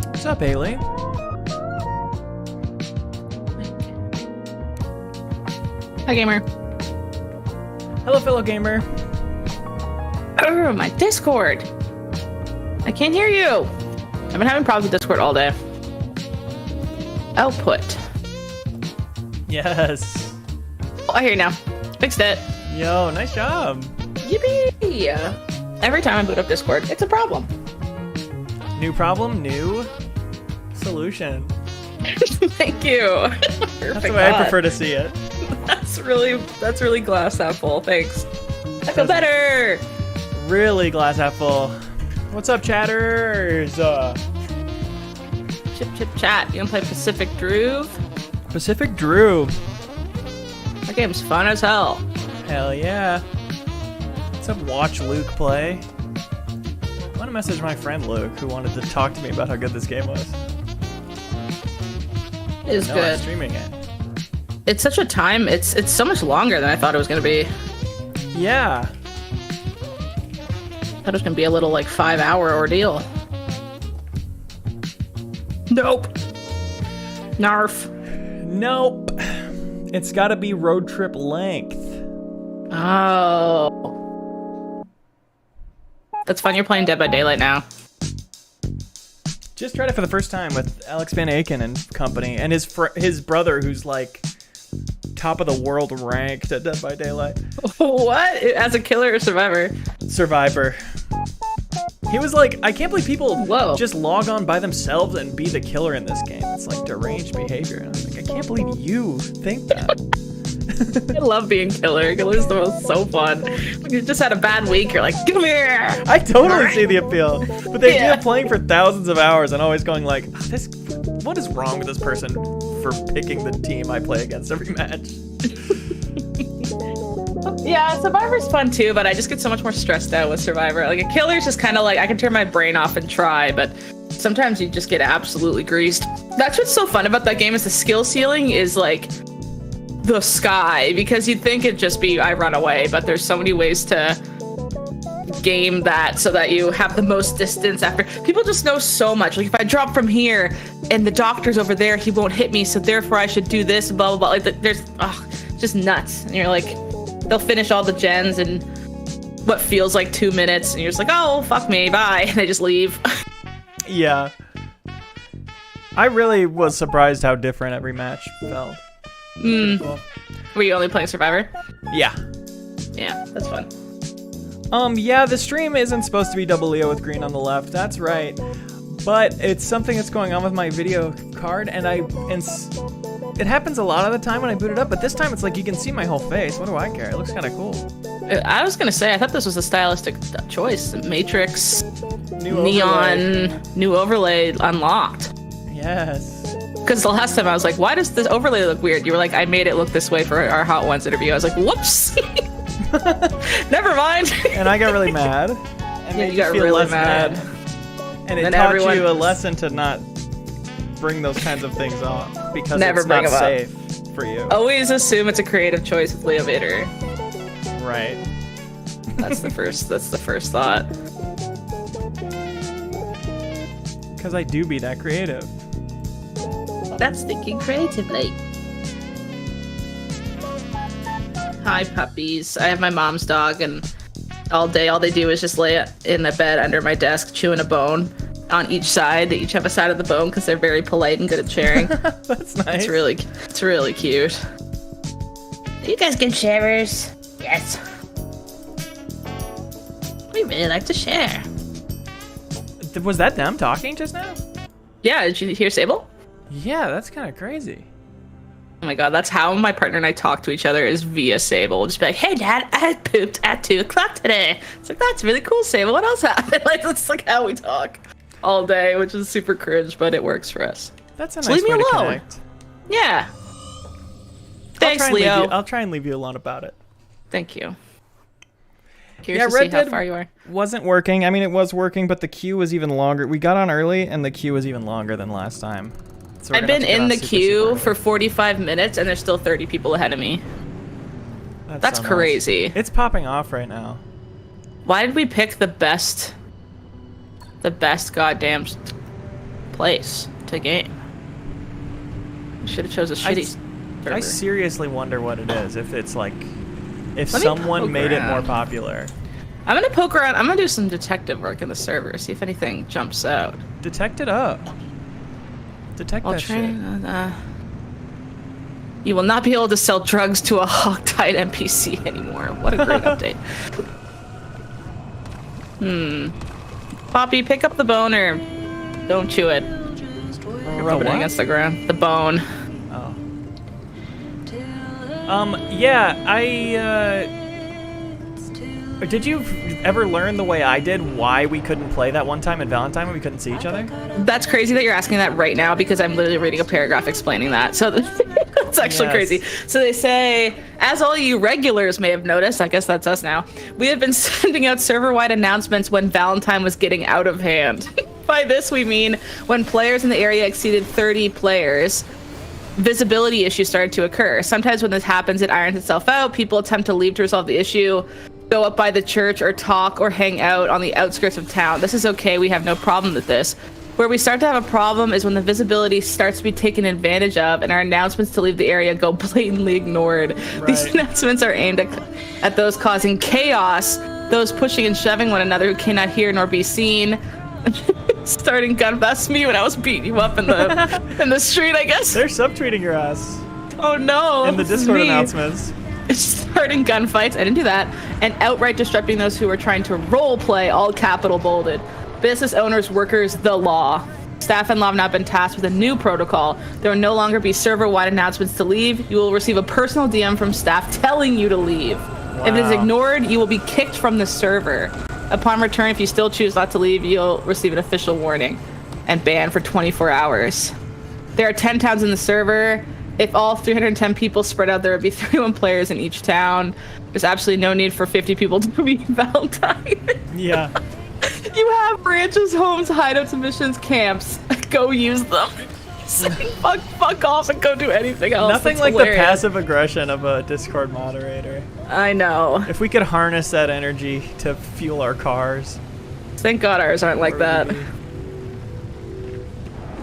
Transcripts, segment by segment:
What's up, Haley? Hi, gamer. Hello, fellow gamer. Oh, my Discord. I can't hear you. I've been having problems with Discord all day. Output. Yes. Oh, I hear you now. Fixed it. Yo, nice job. Yippee! Every time I boot up Discord, it's a problem. New problem, new solution. Thank you. That's the way I prefer to see it. That's really glass half full. Thanks. I feel better. Really glass half full. What's up, chatters? Chip chip chat. You wanna play Pacific Druve? Pacific Drew. That game's fun as hell. Hell yeah. What's up, watch Luke play? I want to message my friend Luke, who wanted to talk to me about how good this game was. It is I'm good. streaming it. It's such a time. It's so much longer than I thought it was gonna be. Yeah. I thought it was gonna be a little like 5-hour ordeal. Nope. Narf. Nope. It's got to be road trip length. Oh. That's fun. You're playing Dead by Daylight now. Just tried it for the first time with Alex Van Aken and company, and his brother, who's like top of the world ranked at Dead by Daylight. What? As a killer or survivor? Survivor. He was like, I can't believe people just log on by themselves and be the killer in this game. It's like deranged behavior. And I'm like, I can't believe you think that. I love being killer. Killer's the most so fun. When you just had a bad week, you're like, come here. I totally see the appeal. But the idea of playing for thousands of hours and always going like, what is wrong with this person for picking the team I play against every match? Yeah, Survivor's fun too, but I just get so much more stressed out with Survivor. Like, a killer's just kind of like, I can turn my brain off and try, but sometimes you just get absolutely greased. That's what's so fun about that game, is the skill ceiling is like the sky, because you'd think it'd just be I run away, but there's so many ways to game that so that you have the most distance after. People just know so much. Like, if I drop from here and the doctor's over there, he won't hit me, so therefore I should do this, blah, blah, blah. Like, there's just nuts. And you're like, they'll finish all the gens in what feels like 2 minutes, and you're just like, oh, fuck me, bye. And they just leave. Yeah. I really was surprised how different every match felt. Cool. Were you only playing Survivor? Yeah. Yeah, that's fun. Yeah, the stream isn't supposed to be double Leo with green on the left. That's right. But it's something that's going on with my video card, and it happens a lot of the time when I boot it up, but this time it's like you can see my whole face. What do I care? It looks kind of cool. I was gonna say, I thought this was a stylistic choice. Matrix, New neon, overlay. new overlay unlocked. Yes. Because the last time I was like, why does this overlay look weird? You were like, I made it look this way for our Hot Ones interview. I was like, whoops. Never mind. And I got really mad. And Yeah, made you got feel really less mad. And it And taught everyone you a was- lesson to not bring those kinds of things up, because Never it's not bring 'em up. safe for you. Always assume it's a creative choice with Leo Vader. Right. That's the first thought. Because I do be that creative. That's thinking creatively. Hi, puppies. I have my mom's dog, and all day, all they do is just lay in the bed under my desk, chewing a bone on each side. They each have a side of the bone because they're very polite and good at sharing. That's nice. It's really cute. You guys good sharers? Yes. We really like to share. Was that them talking just now? Yeah, did you hear Sable? Yeah, that's kind of crazy. Oh my god, that's how my partner and I talk to each other, is via Sable. We'll just be like, hey dad, I pooped at 2 o'clock today. It's like, that's really cool, Sable. What else happened? Like, that's like how we talk all day, which is super cringe, but it works for us. That's a So nice leave me way to alone. connect. Yeah. Thanks, Leo. I'll try and leave you alone about it. Thank you. Curious to Red see how Dead far you are. wasn't working. I mean, it was working, but the queue was even longer. We got on early, and the queue was even longer than last time. So we're I've gonna have been to get in on the super queue early. for 45 minutes, and there's still 30 people ahead of me. That's so nice. crazy. It's popping off right now. Why did we pick the best goddamn place to game? Should have chose a shitty server. I seriously wonder what it is. If it's like, if Let me someone poke made it more around. popular. I'm gonna poke around. I'm gonna do some detective work in the server, see if anything jumps out. Detect it up. Detect While that training shit. on, you will not be able to sell drugs to a hog-tied NPC anymore. What a great update. Poppy, pick up the bone or don't chew it. Rub it what? against the ground. The bone. Oh. Yeah, did you ever learn the way I did why we couldn't play that one time in Valentine when we couldn't see each other? That's crazy that you're asking that right now because I'm literally reading a paragraph explaining that. So it's actually Yes. crazy. So they say, as all you regulars may have noticed, I guess that's us now, we have been sending out server-wide announcements when Valentine was getting out of hand. By this we mean when players in the area exceeded 30 players, visibility issues started to occur. Sometimes when this happens, it irons itself out. People attempt to leave to resolve the issue, go up by the church or talk or hang out on the outskirts of town. This is okay. We have no problem with this. Where we start to have a problem is when the visibility starts to be taken advantage of and our announcements to leave the area go blatantly ignored. These Right. announcements are aimed at those causing chaos, those pushing and shoving one another who cannot hear nor be seen. Starting gun. That's me when I was beating you up in the street, I guess. They're subtweeting your ass Oh no. in the this is Discord me. announcements. Starting gunfights, I didn't do that, and outright disrupting those who are trying to role play, all capital bolded. Business owners, workers, the law. Staff and law have not been tasked with a new protocol. There will no longer be server-wide announcements to leave. You will receive a personal DM from staff telling you to leave. If it is Wow. ignored, you will be kicked from the server. Upon return, if you still choose not to leave, you'll receive an official warning and ban for 24 hours. There are 10 towns in the server. If all 310 people spread out, there would be 31 players in each town. There's absolutely no need for 50 people to be Valentine. Yeah. You have branches, homes, hideouts, missions, camps. Go use them. Say fuck off and go do anything else. Nothing That's like hilarious. the passive aggression of a Discord moderator. I know. If we could harness that energy to fuel our cars. Thank God ours aren't like that. Or we-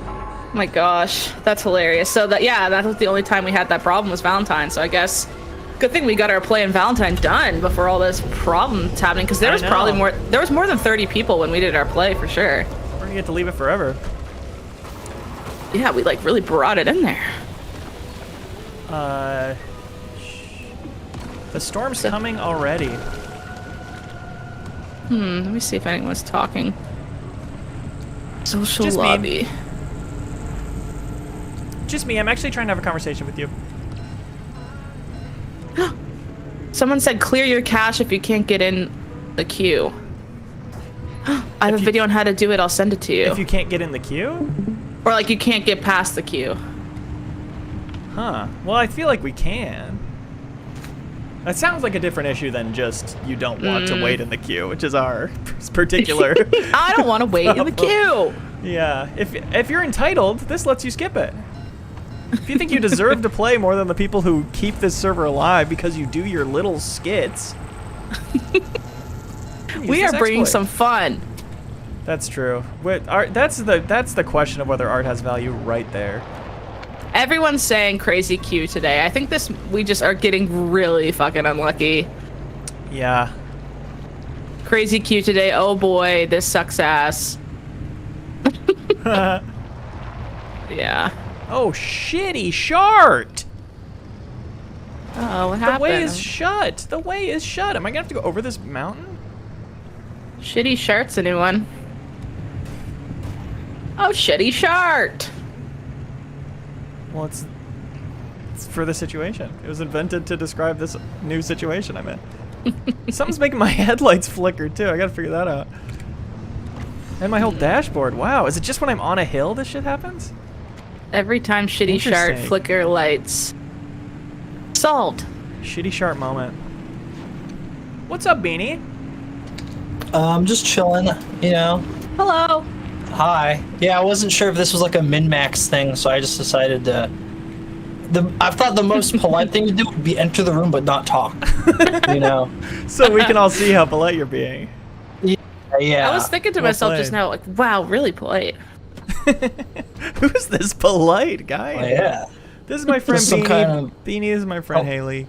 Oh my gosh, that's hilarious. So that was the only time we had that problem was Valentine. So I guess good thing we got our play in Valentine done before all this problems happening because there I was probably know. more. There was more than 30 people when we did our play for sure. We're gonna get to leave it forever. Yeah, we like really brought it in there. The storm's coming already. Let me see if anyone's talking. Social Just me. lobby. Just me, I'm actually trying to have a conversation with you. Someone said clear your cache if you can't get in the queue. I have a video on how to do it. I'll send it to you. If you can't get in the queue? Or like you can't get past the queue. Huh. Well, I feel like we can. That sounds like a different issue than just you don't want to wait in the queue, which is our particular. I don't want to wait in the queue. Yeah. If you're entitled, this lets you skip it. If you think you deserve to play more than the people who keep this server alive because you do your little skits. We are bringing some fun. That's true. That's the question of whether art has value right there. Everyone's saying crazy queue today. I think we just are getting really fucking unlucky. Yeah. Crazy queue today. Oh boy, this sucks ass. Yeah. Oh, shitty shart! Oh, what The happened? way is shut. The way is shut. Am I gonna have to go over this mountain? Shitty Shart's a new one. Oh, Shitty Shart. Well, it's for the situation. It was invented to describe this new situation I'm in. Something's making my headlights flicker too. I gotta figure that out. And my whole dashboard. Wow, is it just when I'm on a hill this shit happens? Every time Shitty Shart Interesting. flicker lights. Solved. Shitty sharp moment. What's up, Beanie? Just chilling, you know. Hello. Hi. Yeah, I wasn't sure if this was like a min-max thing, so I just decided to I thought the most polite thing to do would be enter the room but not talk. You know? So we can all see how polite you're being. Yeah. I was thinking to well myself just played. now, like, wow, really polite. Who's this polite guy? Oh, yeah. This is my friend some Beanie. kind of- Beanie is my friend Oh. Haley.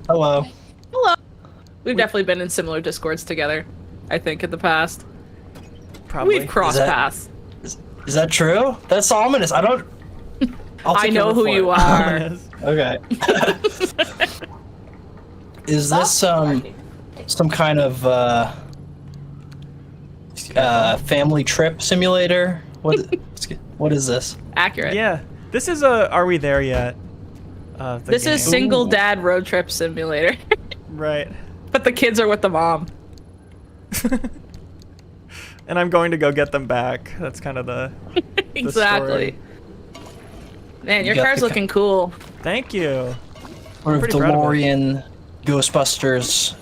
Hello. Hello. We've definitely been in similar discords together, I think, in the past. Probably. We've crossed Is that- paths. Is that true? That's ominous. I don't. I'll I take know your who word you for it. are. Yes. Okay. Is this some kind of family trip simulator? What is this? Accurate. Yeah. This is a Are We There Yet? The This is game. single Ooh. dad road trip simulator. Right. But the kids are with the mom. And I'm going to go get them back. That's kind of the Exactly. story. Man, your You got car's the looking cool. Thank you. Sort of Pretty proud of it. DeLorean Ghostbusters.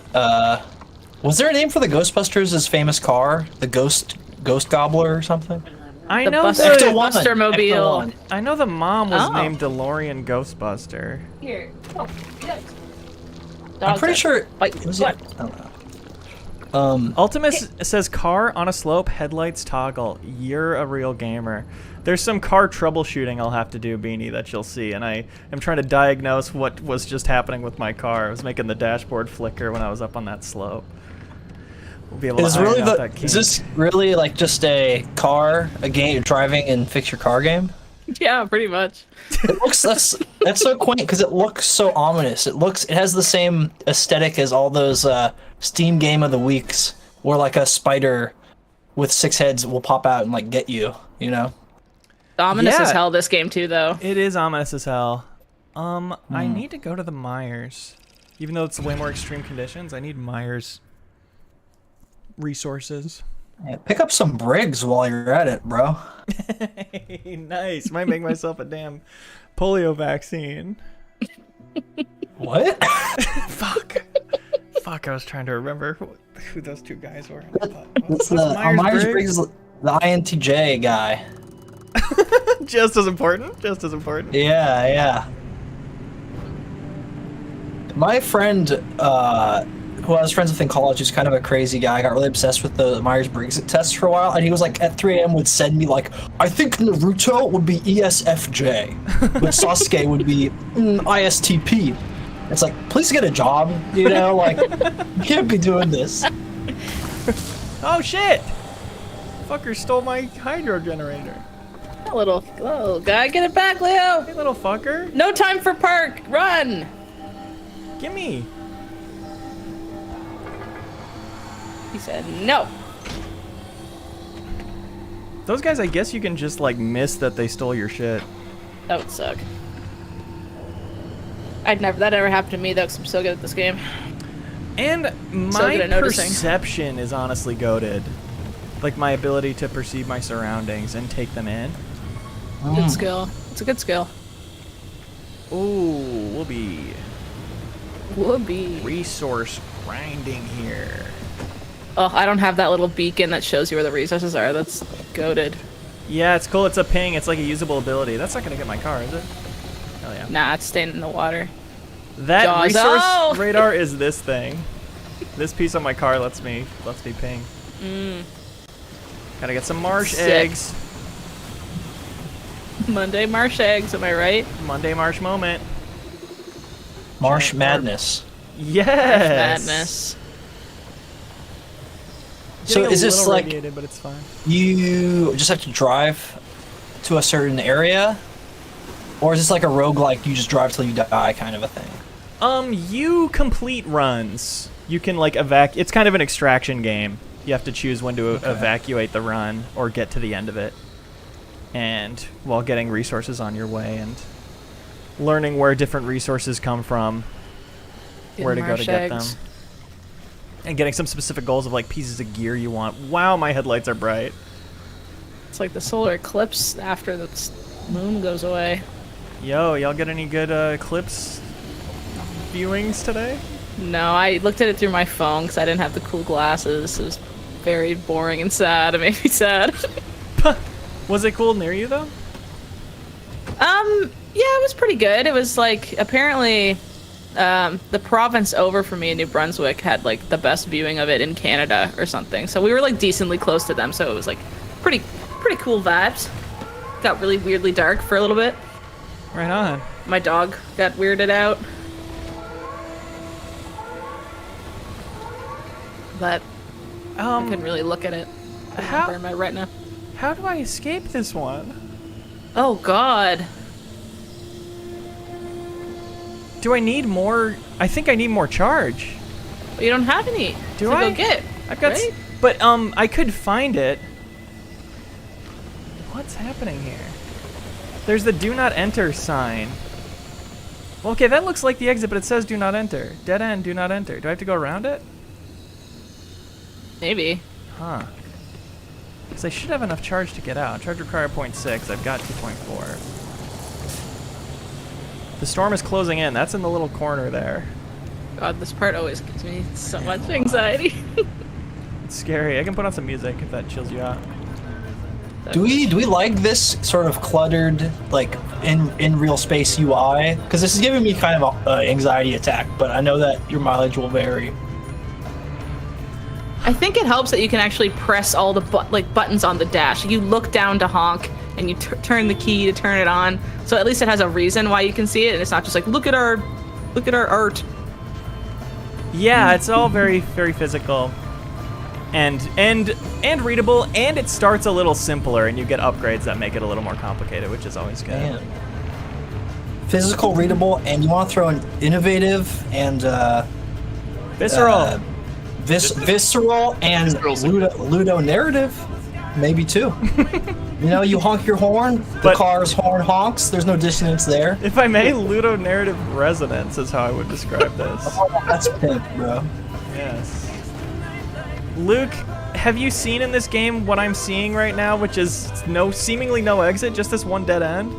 Was there a name for the Ghostbusters' famous car? The Ghost Gobbler or something? I The know Buster- the Ecto-1. Buster Mobile. Ecto-1. I know the mom was Oh. named DeLorean Ghostbuster. Here. I'm pretty sure. Like, It was what? I don't know. Ultimus says car on a slope, headlights toggle. You're a real gamer. There's some car troubleshooting I'll have to do, Beanie, that you'll see, and I am trying to diagnose what was just happening with my car. I was making the dashboard flicker when I was up on that slope. We'll be able to iron out that kink. Is this really like just a game, driving and fix your car game? Yeah, pretty much. It looks that's so quaint because it looks so ominous. It has the same aesthetic as all those Steam Game of the Weeks, where like a spider with 6 heads will pop out and like get you. You know? Ominous Yeah. as hell, this game, too, though. It is ominous as hell. I need to go to the Myers. Even though it's way more extreme conditions, I need Myers resources. Yeah, pick up some Briggs while you're at it, bro. Nice. Might make myself a damn polio vaccine. What? Fuck. Fuck, I was trying to remember who those two guys were. It's the Myers-Briggs, the INTJ guy. Just as important. Just as important. Yeah, yeah. My friend, who I was friends with in college, who's kind of a crazy guy, got really obsessed with the Myers-Briggs test for a while, and he was like, at 3 a.m. would send me like, I think Naruto would be ESFJ, but Sasuke would be ISTP. It's like, please get a job, you know, like, you can't be doing this. Oh shit! Fucker stole my hydro generator. Little guy, get it back, Leo! Hey, little fucker. No time for park! Run! Gimme. He said no. Those guys, I guess you can just like miss that they stole your shit. That would suck. That never happened to me though, because I'm so good at this game. And So my good at noticing. perception is honestly goated. Like my ability to perceive my surroundings and take them in. Good skill. It's a good skill. Ooh, we'll be Would be. resource grinding here. Oh, I don't have that little beacon that shows you where the resources are. That's goated. Yeah, it's cool. It's a ping. It's like a usable ability. That's not gonna get my car, is it? Hell yeah. Nah, it's staying in the water. That Jaws. resource Oh! radar is this thing. This piece on my car lets me ping. Gotta get some marsh Sick. eggs. Monday marsh eggs, am I right? Monday marsh moment. Marsh Giant Madness. Yes. Madness. So Getting a is this little like radiated, but it's fine. you just have to drive to a certain area? Or is this like a roguelike, you just drive till you die kind of a thing? You complete runs. You can like it's kind of an extraction game. You have to choose when to evacuate the run or get to the end of it. And while getting resources on your way and learning where different resources come from, where to go to Marsh get eggs. them. And getting some specific goals of like pieces of gear you want. Wow, my headlights are bright. It's like the solar eclipse after the moon goes away. Yo, y'all get any good eclipse viewings today? No, I looked at it through my phone because I didn't have the cool glasses. It was very boring and sad. It made me sad. Was it cool near you though? Yeah, it was pretty good. It was like apparently the province over from me in New Brunswick had like the best viewing of it in Canada or something. So we were like decently close to them. So it was like pretty cool vibes. Got really weirdly dark for a little bit. Right on. My dog got weirded out. But I couldn't really look at it. How- Burn my retina. How do I escape this one? Oh God. Do I need more? I think I need more charge. You don't have any. Do to I? Go get. I've got, right? but I could find it. What's happening here? There's the do not enter sign. Well, okay, that looks like the exit, but it says do not enter. Dead end, do not enter. Do I have to go around it? Maybe. Huh. Because I should have enough charge to get out. Charge required 0.6. I've got 2.4. The storm is closing in. That's in the little corner there. God, this part always gives me so much anxiety. It's scary. I can put on some music if that chills you out. Do we like this sort of cluttered, like in real space UI? Because this is giving me kind of an anxiety attack, but I know that your mileage will vary. I think it helps that you can actually press all the buttons on the dash. You look down to honk, and you turn the key to turn it on. So at least it has a reason why you can see it, and it's not just like look at our art. Yeah, it's all very, very physical. And readable, and it starts a little simpler, and you get upgrades that make it a little more complicated, which is always good. Man. Physical, readable, and you want to throw in innovative and Visceral. visceral and ludo narrative, maybe too. You know, you honk your horn, the But- car's horn honks. There's no dissonance there. If I may, ludonarrative resonance is how I would describe this. Oh, that's pimp, bro. Yes. Luke, have you seen in this game what I'm seeing right now, which is seemingly no exit, just this one dead end?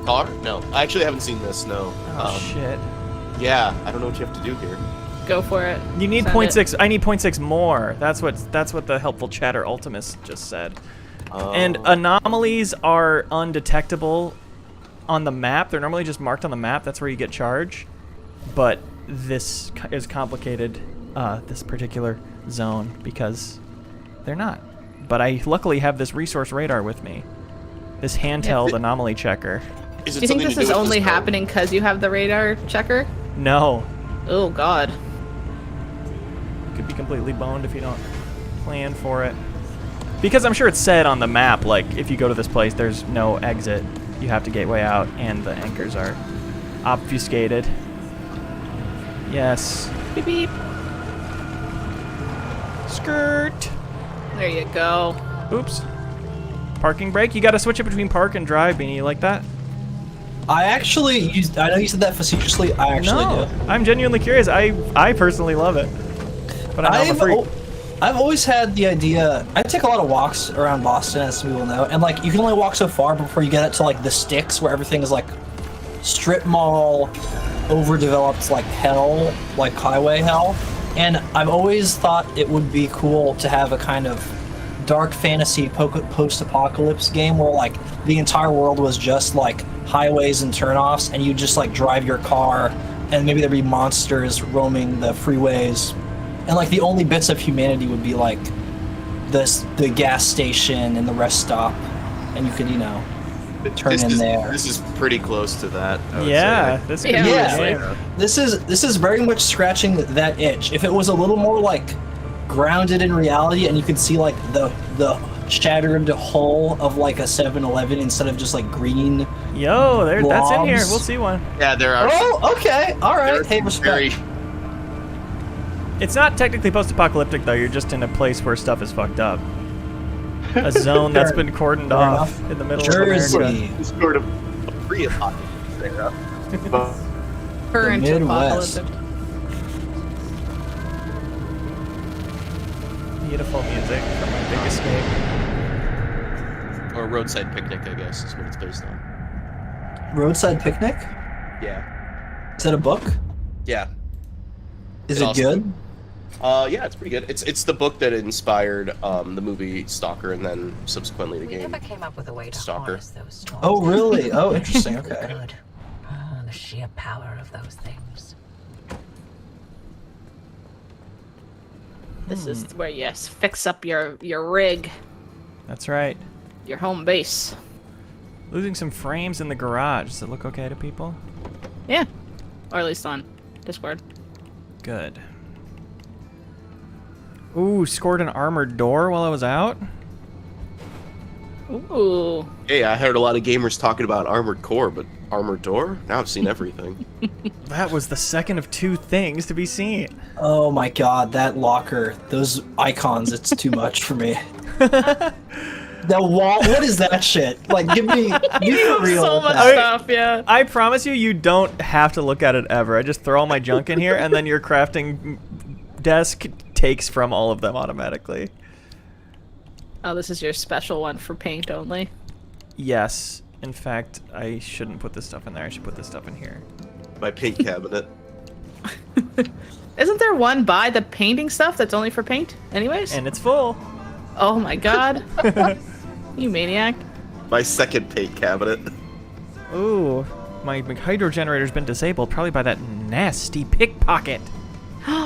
Car? No, I actually haven't seen this. No. Oh shit. Yeah, I don't know what you have to do here. Go for it. You need Send 0.6. I need 0.6 more. That's what the helpful chatter Ultimus just said. And anomalies are undetectable on the map. They're normally just marked on the map. That's where you get charge. But this is complicated, this particular zone, because they're not. But I luckily have this resource radar with me. This handheld anomaly checker. Is Do it you think something this to is do with only this boat? happening because you have the radar checker? No. Oh God. Could be completely boned if you don't plan for it. Because I'm sure it's said on the map, like, if you go to this place, there's no exit. You have to gateway out, and the anchors are obfuscated. Yes. Beep beep. Skirt. There you go. Oops. Parking brake. You gotta switch it between park and drive, Beanie. You like that? I actually used. I know you said that facetiously. I actually do. I'm genuinely curious. I personally love it. But I'm a freak. I've always had the idea. I take a lot of walks around Boston, as some people know, and like you can only walk so far before you get it to like the sticks, where everything is like strip mall, overdeveloped like hell, like highway hell. And I've always thought it would be cool to have a kind of dark fantasy post-apocalypse game where like the entire world was just like highways and turnoffs, and you just like drive your car, and maybe there'd be monsters roaming the freeways. And like the only bits of humanity would be like the gas station and the rest stop, and you could, you know, turn in there. This is pretty close to that. I would Yeah, say. this could Yeah. be Yeah. a game. This is very much scratching that itch. If it was a little more like grounded in reality, and you could see like the shattered hull of like a 7-Eleven instead of just like green. Yo, that's in here. Blobs. We'll see one. Yeah, there are. Oh, okay, all there right. are Hey, some respect. very. It's not technically post-apocalyptic though. You're just in a place where stuff is fucked up. A zone that's been cordoned Fair off enough. in the middle Jersey. of America. It's sort of a pre-apocalypse era. But Current Midwest. apocalyptic. Beautiful music from My Big Escape. or roadside picnic, I guess, is what it's based on. Roadside Picnic? Yeah. Is that a book? Yeah. Is It it also- good? Yeah, it's pretty good. It's the book that inspired the movie Stalker and then subsequently the We game. never came up with a way to Stalker. harness those storms. Oh, really? Oh, interesting. Okay. Good. Oh, the sheer power of those things. This is where you fix up your rig, That's right. your home base. Losing some frames in the garage. Does it look okay to people? Yeah, or at least on Discord. Good. Ooh, scored an armored door while I was out. Ooh, Hey, I heard a lot of gamers talking about Armored Core, but Armored Door? Now I've seen everything. That was the second of 2 things to be seen. Oh my god, that locker, those icons, it's too much for me. The wall, what is that shit? Like, give me for real. so with much that. stuff. Yeah. I promise you, you don't have to look at it ever. I just throw all my junk in here, and then your crafting desk takes from all of them automatically. Oh, this is your special one for paint only. Yes. In fact, I shouldn't put this stuff in there. I should put this stuff in here. My paint cabinet. Isn't there one by the painting stuff that's only for paint? Anyways. And it's full. Oh my god. You maniac. My second paint cabinet. Ooh, my hydro generator's been disabled, probably by that nasty pickpocket.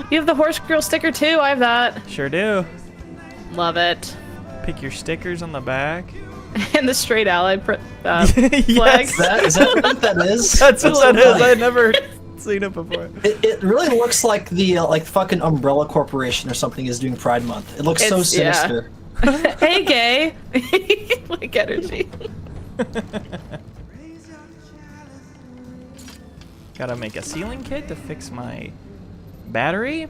You have the horse girl sticker too. I have that. Sure do. Love it. Pick your stickers on the back. And the straight ally flag. Yes. Is that what that is? That's what that so is. funny. I had never seen it before. It really looks like the like fucking Umbrella Corporation or something is doing Pride Month. It looks so It's- yeah. sinister. Hey, gay. Like energy. Gotta make a sealing kit to fix my battery.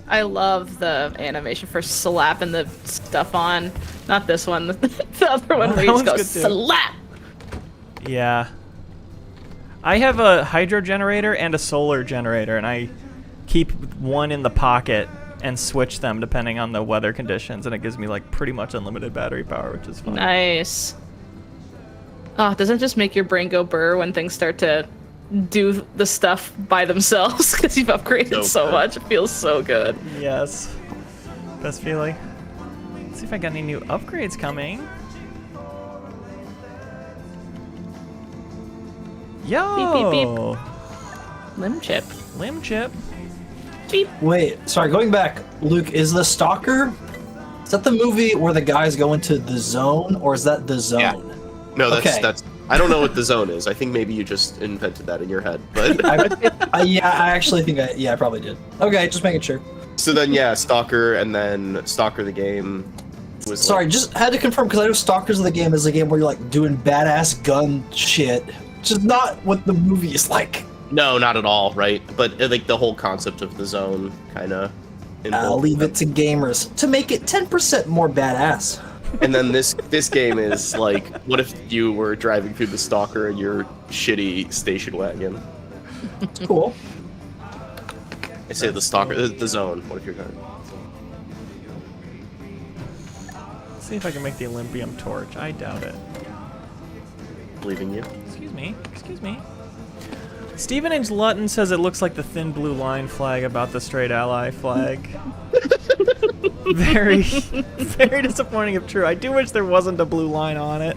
I love the animation for slapping the stuff on. Not this one. The other one Oh, where that you just one's go good too. slap. Yeah. I have a hydro generator and a solar generator, and I keep one in the pocket and switch them depending on the weather conditions, and it gives me like pretty much unlimited battery power, which is fun. Nice. Oh, doesn't it just make your brain go burr when things start to do the stuff by themselves because you've upgraded so good. much? It feels so good. Yes. Best feeling. Let's see if I got any new upgrades coming. Yo! Limb chip. Limb chip. Beep. Wait, sorry, going back, Luke, is the Stalker? Is that the movie where the guys go into the zone, or is that the zone? Yeah. No, Okay. that's. I don't know what the zone is. I think maybe you just invented that in your head. But Yeah, I actually think I probably did. Okay, just making sure. so then, yeah, Stalker, and then Stalker the game was. Sorry, like, just had to confirm because I know Stalkers of the Game is a game where you're like doing badass gun shit. Just not what the movie is like. no, not at all, right? But like the whole concept of the zone, kind of. I'll leave it to gamers to make it 10% more badass. And then this game is like, what if you were driving through the Stalker in your shitty station wagon? It's cool. I say the Stalker, the zone. What if you're driving? Let's see if I can make the Olympium torch. I doubt it. Believing you. Excuse me. Excuse me. Stephen H. Lutton says it looks like the thin blue line flag about the straight ally flag. Very, very disappointing if true. I do wish there wasn't a blue line on it.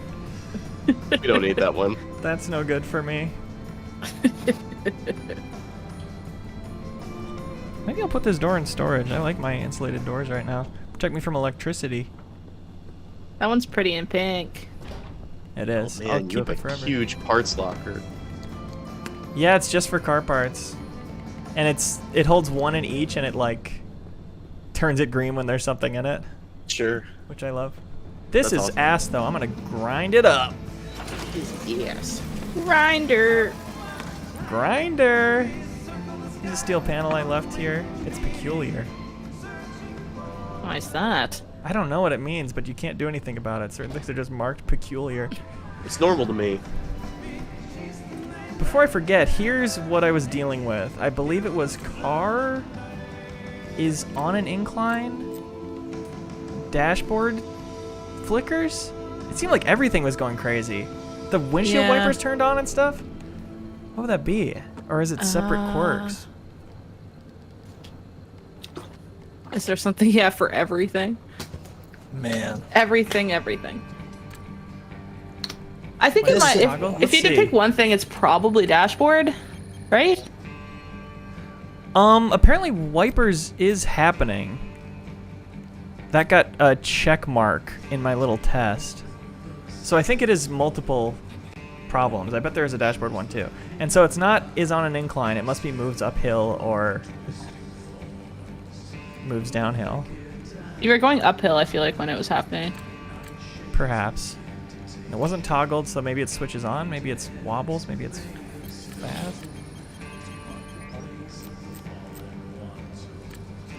We don't need that one. That's no good for me. Maybe I'll put this door in storage. I like my insulated doors right now. Protect me from electricity. That one's pretty in pink. It is. Man, I'll you keep have it a forever. huge parts locker. Yeah, it's just for car parts. And it holds one in each, and it like turns it green when there's something in it, Sure. which I love. This That's is awesome. ass though. I'm gonna grind it up. Yes. Grinder. Grinder. Here's a steel panel I left here. It's peculiar. Why is that? I don't know what it means, but you can't do anything about it. Certain things are just marked peculiar. It's normal to me. Before I forget, here's what I was dealing with. I believe it was car is on an incline. Dashboard flickers? It seemed like everything was going crazy. The windshield Yeah. wipers turned on and stuff? What would that be? Or is it separate quirks? Is there something? Yeah, for everything. Man. Everything. I think What it is might, it? Toggle? if Let's you had to see. pick one thing, it's probably dashboard, right? Apparently wipers is happening. That got a check mark in my little test. So I think it is multiple problems. I bet there is a dashboard one too. And so it's not is on an incline. It must be moves uphill or moves downhill, You were going uphill, I feel like, when it was happening. perhaps. It wasn't toggled, so maybe it switches on. Maybe it's wobbles. Maybe it's fast.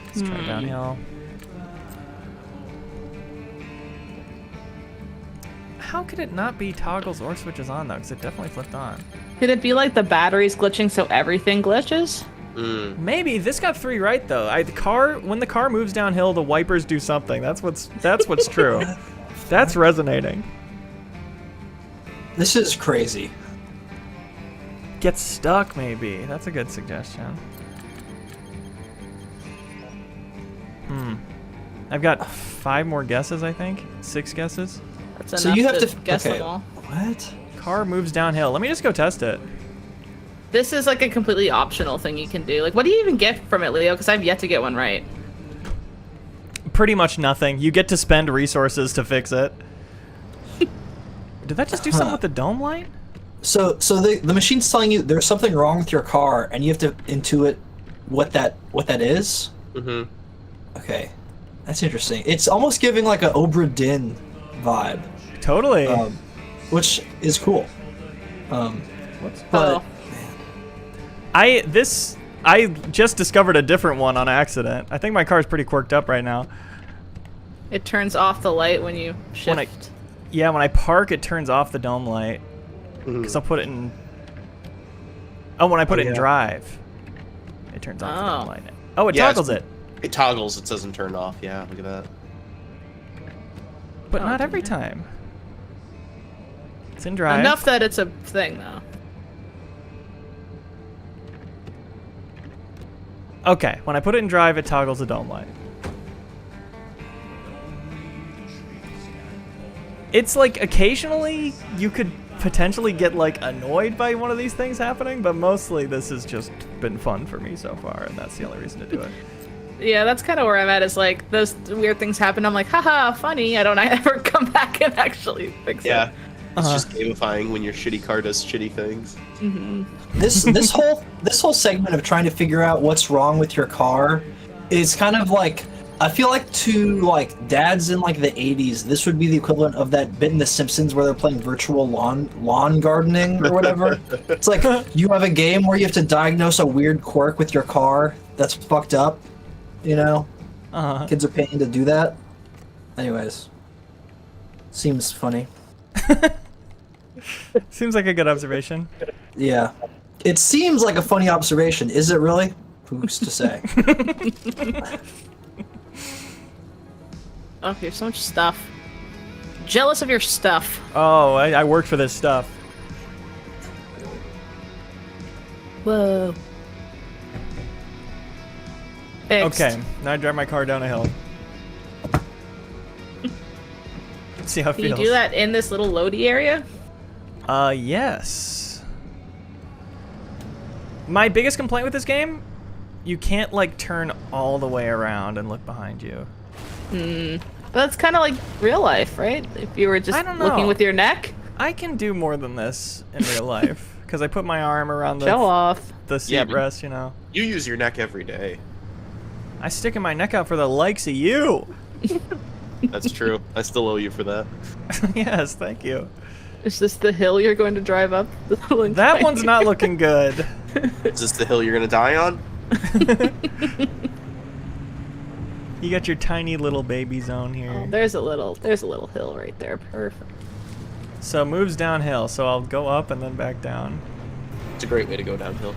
Let's try downhill. How could it not be toggles or switches on though? Because it definitely flipped on. Could it be like the battery's glitching so everything glitches? Maybe this got 3 right though. When the car moves downhill, the wipers do something. That's what's true. That's resonating. This is crazy. Get stuck maybe. That's a good suggestion. I've got 5 more guesses, I think. 6 guesses. That's So enough you have to to guess okay. them all. What? Car moves downhill. Let me just go test it. This is like a completely optional thing you can do. Like, what do you even get from it, Leo? Because I've yet to get one right. Pretty much nothing. You get to spend resources to fix it. Did that just do something with the dome light? So the machine's telling you there's something wrong with your car, and you have to intuit what that is. Mm-hmm. Okay, that's interesting. It's almost giving like a Obra Dinn vibe, Totally. which is cool. But Oh. I just discovered a different one on accident. I think my car's pretty quirked up right now. It turns off the light when you shift. When I park, it turns off the dome light. Because I'll put it in. Oh, when I put it in yeah. drive, it turns off the dome Oh. light. Oh, it Yeah, toggles it, It toggles. It doesn't turn off. Yeah, look at that. but Oh, not every dear. time. It's in drive. Enough that it's a thing, though. Okay, when I put it in drive, it toggles the dome light. It's like occasionally you could potentially get like annoyed by one of these things happening, but mostly this has just been fun for me so far, and that's the only reason to do it. Yeah, that's kind of where I'm at. Is like those weird things happen. I'm like, haha, funny. I don't ever come back and actually fix Yeah. it. It's just gamifying when your shitty car does shitty things. this whole segment of trying to figure out what's wrong with your car is kind of like, I feel like to like dads in like the 80s, this would be the equivalent of that bit in The Simpsons where they're playing virtual lawn gardening or whatever. It's like you have a game where you have to diagnose a weird quirk with your car that's fucked up, you know? Kids are paying to do that. Anyways, seems funny. Seems like a good observation. Yeah. It seems like a funny observation. Is it really? Who's to say? Oh, here's so much stuff. Jealous of your stuff. Oh, I worked for this stuff. Whoa. Fixed. Okay, now I drive my car down a hill. See how it Can you feels. do that in this little loady area? Yes. My biggest complaint with this game, you can't like turn all the way around and look behind you. But that's kind of like real life, right? If you were just I don't know. looking with your neck. I can do more than this in real life because I put my arm around Show off. the seat Yeah, but- rest, you know. You use your neck every day. I sticking my neck out for the likes of you. That's true. I still owe you for that. Yes, thank you. Is this the hill you're going to drive up? The little That incline? one's not looking good. Is this the hill you're gonna die on? You got your tiny little baby zone Oh, here. there's a little hill right there. Perfect. So it moves downhill, so I'll go up and then back down. It's a great way to go downhill.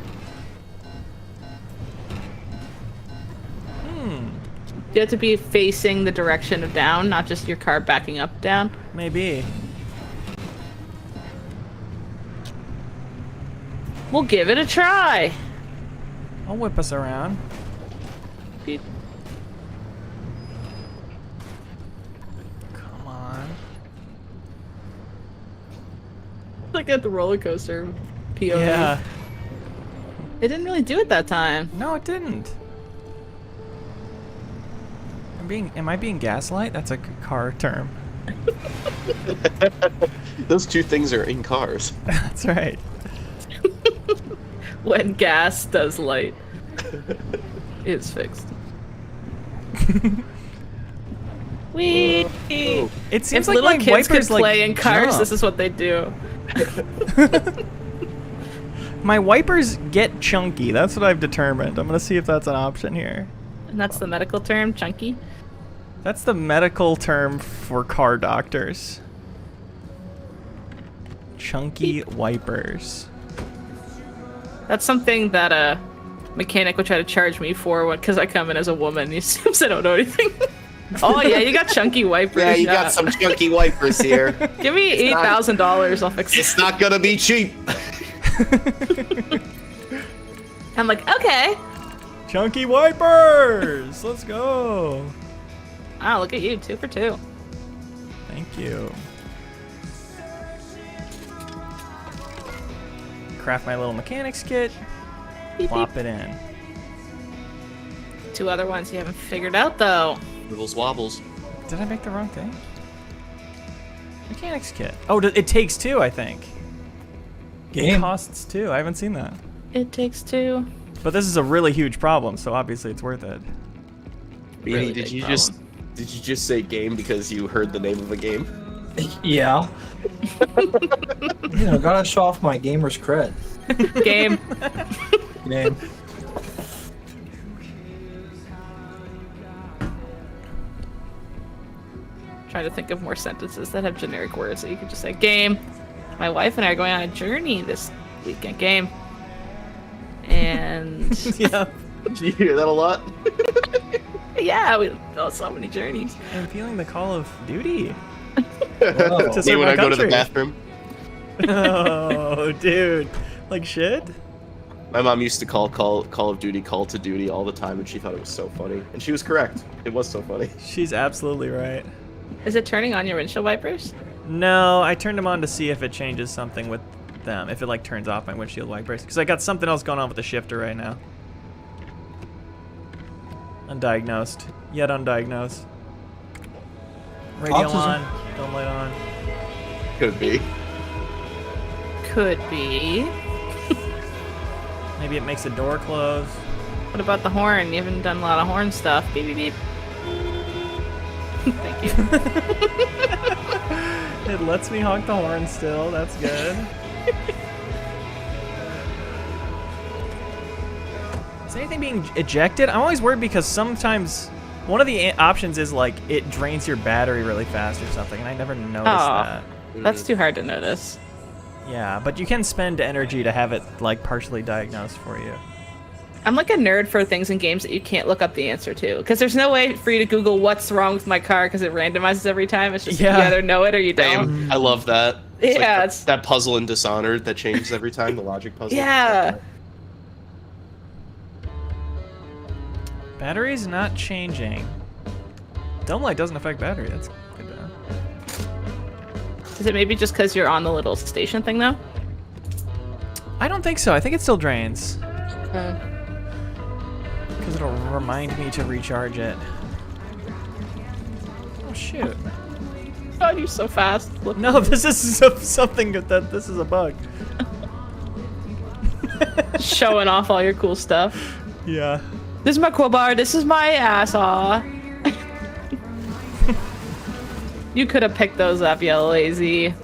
You have to be facing the direction of down, not just your car backing up down. Maybe. We'll give it a try. I'll whip us around. Like at the roller coaster POV. Yeah. It didn't really do it that time. No, it didn't. Am I being gaslight? That's a car term. Those two things are in cars. That's right. When gas does light. It's fixed. Wee. Oh. It seems If like little my kids could wipers play like in cars, jump. this is what they do. My wipers get chunky. That's what I've determined. I'm gonna see if that's an option here. And that's the medical term, chunky. That's the medical term for car doctors. Chunky wipers. That's something that a mechanic would try to charge me for because I come in as a woman. He assumes I don't know anything. Oh yeah, you got chunky wipers. Yeah, you got some chunky wipers here. Give me $8,000. I'll fix It's it. not gonna be cheap. I'm like, okay. Chunky wipers! Let's go. Oh, look at you, 2 for 2. Thank you. Craft my little mechanics kit. Beep, Plop beep. it in. 2 other ones you haven't figured out though. Wibbles wobbles. Did I make the wrong thing? Mechanics kit. Oh, it takes 2, I think. It Game. costs 2. I haven't seen that. It takes 2. But this is a really huge problem, so obviously it's worth it. Beanie, Really did big you problem. just say game because you heard the name of a game? Yeah. You know, gotta show off my gamer's cred. Game. Game. Trying to think of more sentences that have generic words that you could just say. Game. My wife and I are going on a journey this weekend. Game. And Yeah. Did you hear that a lot? yeah, we go so many journeys. I'm feeling the Call of Duty. Whoa. To See serve when my I go to the country. bathroom. Oh, dude. Like shit? My mom used to call of Duty Call to Duty all the time, and she thought it was so funny. And she was correct. It was so funny. She's absolutely right. Is it turning on your windshield wipers? No, I turned them on to see if it changes something with them. If it like turns off my windshield wipers. Because I got something else going on with the shifter right now. Undiagnosed. Yet undiagnosed. Radio Autism. on. Don't light on. Could be. Could be. Maybe it makes the door close. What about the horn? You haven't done a lot of horn stuff. Beep beep beep. Thank you. It lets me honk the horn still. That's good. Is anything being ejected? I'm always worried because sometimes one of the options is like it drains your battery really fast or something, and I never noticed that. That's too hard to notice. Yeah, but you can spend energy to have it like partially diagnosed for you. I'm like a nerd for things in games that you can't look up the answer to. Because there's no way for you to Google what's wrong with my car because it randomizes every time. It's just Yeah. you either know it or you don't. Damn, I love that. It's like Yeah, that- it's- that puzzle in Dishonored that changes every time, the logic puzzle. Yeah. Battery's not changing. Dome light doesn't affect battery. That's good to know. Is it maybe just because you're on the little station thing though? I don't think so. I think it still drains. Uh, Because it'll remind me to recharge it. Oh shoot. oh, you're so fast. Look. No, this is something that this is a bug. Showing off all your cool stuff. Yeah. This is my crowbar. This is my asssaw. You could have picked those up, you lazy.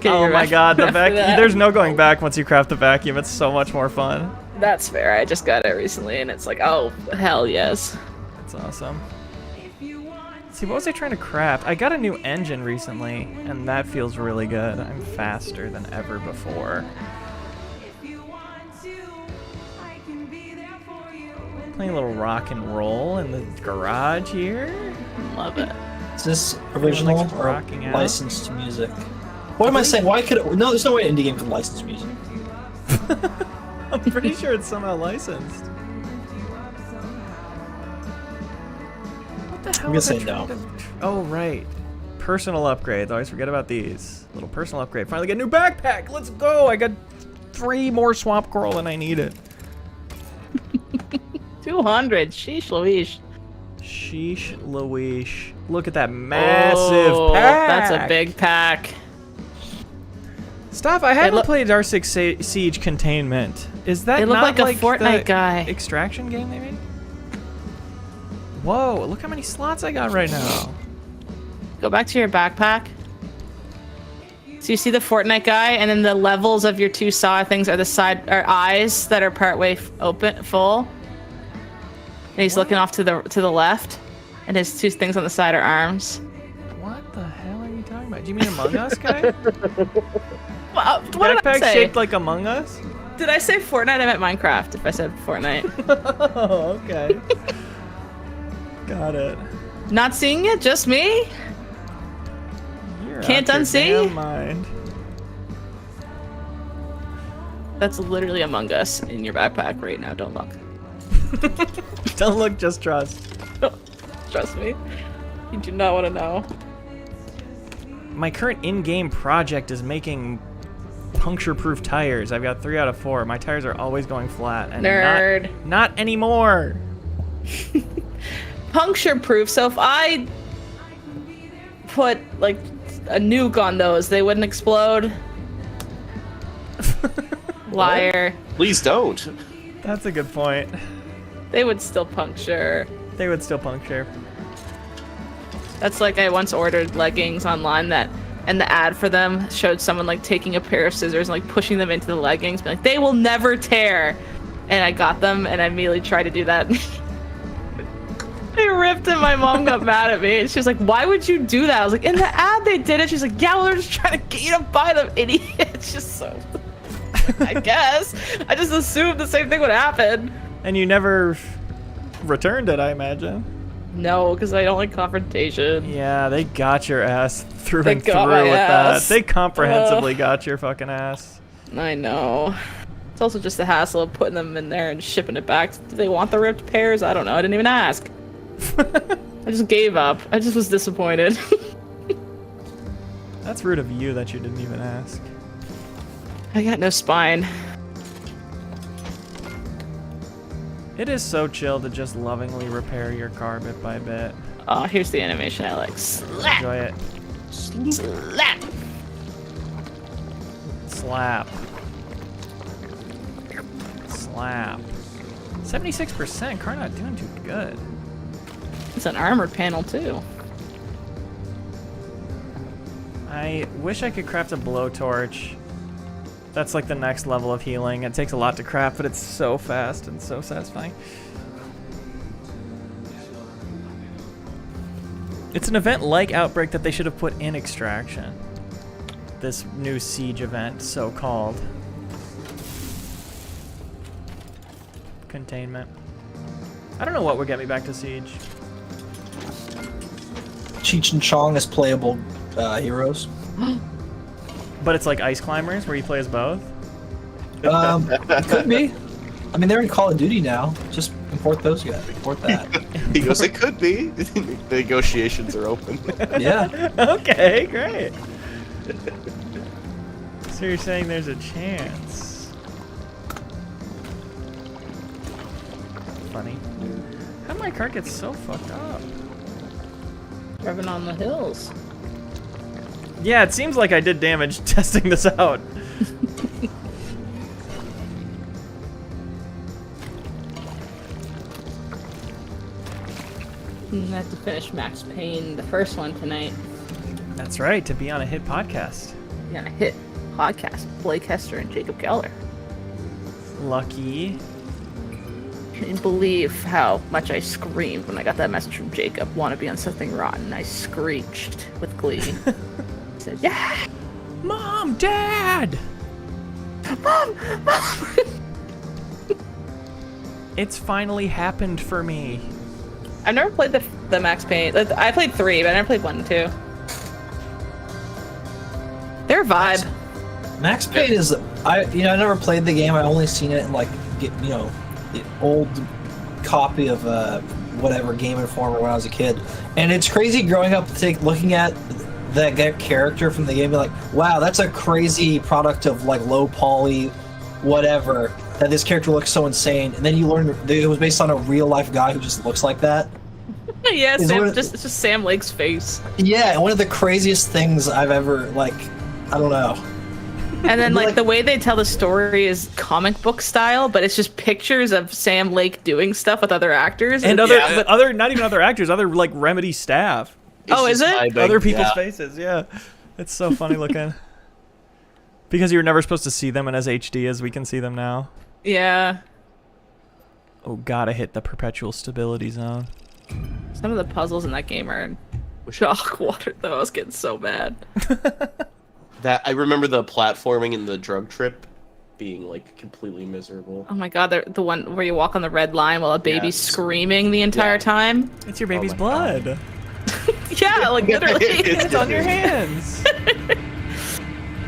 Get Oh your my god, the after vacuum. that. There's no going back once you craft the vacuum. It's so much more fun. That's fair. I just got it recently, and it's like, oh hell yes. That's awesome. See, what was I trying to craft? I got a new engine recently, and that feels really good. I'm faster than ever before. Playing a little rock and roll in the garage here. Love it. Is this original Like or rocking out. licensed music? What am I saying? Why could it, no? There's no way indie game can license music. I'm pretty sure it's somehow licensed. What the hell? gonna was I say trying no. to- Oh right. Personal upgrades. Always forget about these. Little personal upgrade. Finally get a new backpack. Let's go. I got 3 more swamp coral than I needed. 200. Sheesh Louise. Sheesh Louise. Look at that massive pack. That's a big pack. Stop, I haven't played Dark Six Siege Containment. Is that They look not like a Fortnite the guy. Extraction game they made? Whoa, look how many slots I got right now. Go back to your backpack. So you see the Fortnite guy, and then the levels of your 2 saw things are the side are eyes that are partway open, full. And he's looking off to the left, and his 2 things on the side are arms. What the hell are you talking about? Do you mean Among Us guy? What did I Backpack say? shaped like Among Us? Did I say Fortnite? I meant Minecraft. If I said Fortnite, Oh, okay. Got it. not seeing it, just me. You're Can't out your unsee? damn mind. That's literally Among Us in your backpack right now. Don't look. Don't look, just trust. Trust me. You do not want to know. My current in-game project is making puncture-proof tires. I've got 3 out of 4. My tires are always going flat. And Nerd. Not anymore. Puncture proof. So if I put like a nuke on those, they wouldn't explode. Liar. Please don't. That's a good point. They would still puncture. They would still puncture. That's like I once ordered leggings online and the ad for them showed someone like taking a pair of scissors and like pushing them into the leggings, being like, they will never tear. And I got them and I immediately tried to do that. They ripped and my mom got mad at me. And she was like, why would you do that? I was like, in the ad they did it. She's like, yeah, well, they're just trying to get you to buy them, idiot. It's just so... I guess. I just assumed the same thing would happen. And you never returned it, I imagine. No, because I don't like confrontation. Yeah, they got your ass through They and through got with my that. ass. They comprehensively got your fucking ass. I know. It's also just the hassle of putting them in there and shipping it back. Do they want the ripped pairs? I don't know. I didn't even ask. I just gave up. I just was disappointed. That's rude of you that you didn't even ask. I got no spine. It is so chill to just lovingly repair your car bit by bit. Oh, here's the animation I like. Slap! Enjoy it. Slap! Slap. Slap. 76%. Car not doing too good. It's an armored panel, too. I wish I could craft a blowtorch. That's like the next level of healing. It takes a lot to craft, but it's so fast and so satisfying. It's an event like Outbreak that they should have put in Extraction. This new siege event, so-called. Containment. I don't know what would get me back to Siege. Cheech and Chong as playable heroes. But it's like Ice Climbers, where you play as both? It could be. I mean, they're in Call of Duty now. Just import those guys. Import that. He goes, it could be. The negotiations are open. Yeah. Okay, great. So you're saying there's a chance. Funny. How'd my car get so fucked up? Driving on the hills. Yeah, it seems like I did damage testing this out. I have to finish Max Payne, the first one, tonight. That's right, to be on a hit podcast. Yeah, hit podcast. Blake Hester and Jacob Geller. Lucky. Couldn't believe how much I screamed when I got that message from Jacob. Want to be on Something Rotten? I screeched with glee. Said, yeah, Mom, Dad! Mom. It's finally happened for me. I've never played the Max Payne. I played 3, but I never played 1 and 2. Their vibe. Max Payne is I never played the game. I only seen it in like the old copy of whatever Game Informer when I was a kid. And it's crazy growing up looking at that character from the game, be like, wow, that's a crazy product of like low poly, whatever. That this character looks so insane, and then you learn that it was based on a real life guy who just looks like that. Yeah, Is Sam, it- it's just Sam Lake's face. Yeah, one of the craziest things I've ever like. I don't know. And then Like- like the way they tell the story is comic book style, but it's just pictures of Sam Lake doing stuff with other actors. And It's- other not even other actors, other like Remedy staff. Oh, is just it? vibing, Other people's yeah. faces, yeah. It's so funny looking. Because you were never supposed to see them in as HD as we can see them now. Yeah. Oh, gotta hit the perpetual stability zone. Some of the puzzles in that game are in shock water though. I was getting so bad. That I remember the platforming in the drug trip being like completely miserable. Oh my god, the one where you walk on the red line while a baby's Yes. screaming the entire Yeah. time. It's your baby's my blood. Yeah, like literally. It's on your hands.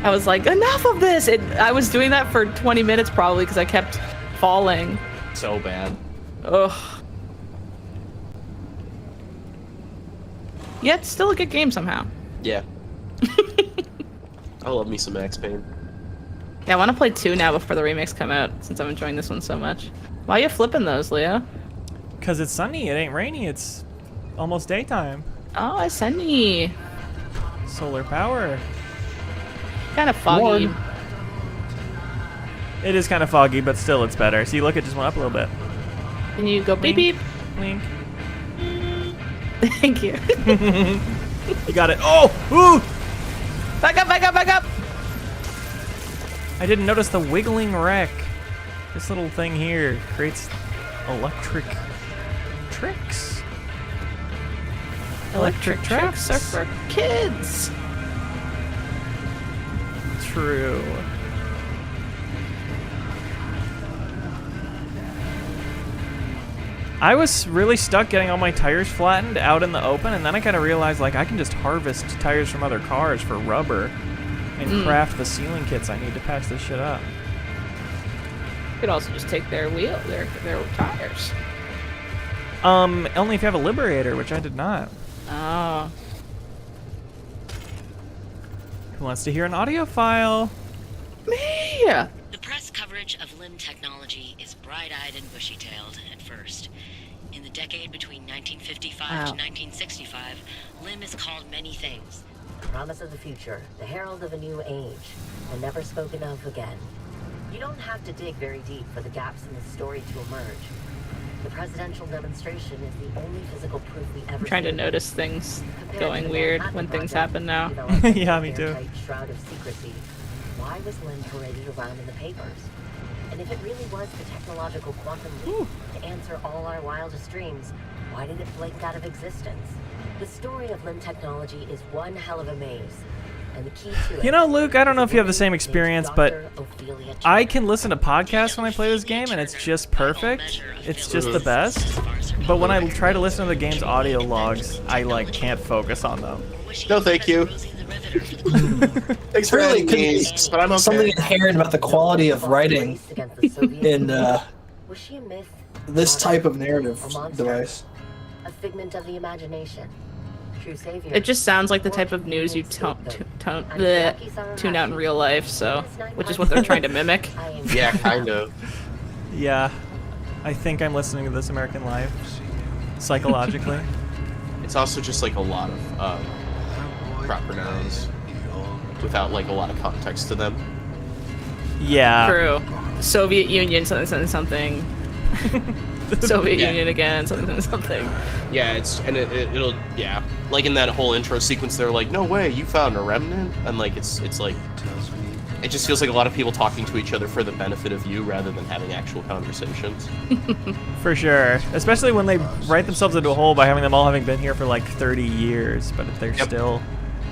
I was like, enough of this. I was doing that for 20 minutes probably because I kept falling. So bad. Ugh. Yeah, it's still a good game somehow. Yeah. I love me some Max Payne. Yeah, I want to play 2 now before the remakes come out since I'm enjoying this one so much. Why are you flipping those, Leo? Because it's sunny, it ain't rainy, it's almost daytime. Oh, I sunny. Solar power. Kind of foggy. Warm. It is kind of foggy, but still it's better. See, look, it just went up a little bit. Can you go beep beep? Link. Thank you. You got it. Oh! Ooh! Back up, back up, back up! I didn't notice the wiggling wreck. This little thing here creates electric tricks. Electric tricks are for kids. True. I was really stuck getting all my tires flattened out in the open, and then I kind of realized like I can just harvest tires from other cars for rubber and craft the sealing kits I need to patch this shit up. You could also just take their tires. Only if you have a Liberator, which I did not. Oh. Who wants to hear an audio file? Me! The press coverage of LIM technology is bright-eyed and bushy-tailed at first. In the decade between 1955 Wow. to 1965, LIM is called many things. Promise of the future, the herald of a new age, and never spoken of again. You don't have to dig very deep for the gaps in the story to emerge. The presidential demonstration is the only physical proof we ever I'm trying to see. notice things Compared to going the weird Manhattan when things Project, happen now. developed in Yeah, an me too. airtight shroud of secrecy, why was Lynn paraded around in the papers? And if it really was the technological quantum leap to answer all our wildest dreams, why did it blink out of existence? The story of LIM technology is one hell of a maze. And the key to it, You know, Luke, I don't know is if you have the woman same named experience, but Dr. Ophelia I Turner. can listen to podcasts when I play this game, and it's just perfect. It's just the best. But when I try to listen to the game's audio logs, I like can't focus on them. No, thank you. Thanks for Really adding could me, be but I'm okay. something inherent about the quality of writing Race against the Soviet in Union. Was she a myth? this Monarch? type of narrative A monster? device. A figment of the imagination. True savior. It just sounds like the type of news you tune out in real life, so which is what they're trying to mimic. I am Yeah, kind of. Yeah, I think I'm listening to This American Life psychologically. It's also just like a lot of proper nouns without like a lot of context to them. Yeah. True. Soviet Union, something, something, something. Soviet Yeah. Union again, something, something. Yeah, it'll yeah. Like in that whole intro sequence, they're like, "No way, you found a remnant," and like it's like it just feels like a lot of people talking to each other for the benefit of you rather than having actual conversations. For sure. Especially when they write themselves into a hole by having them all having been here for like 30 years, but they're Yep. still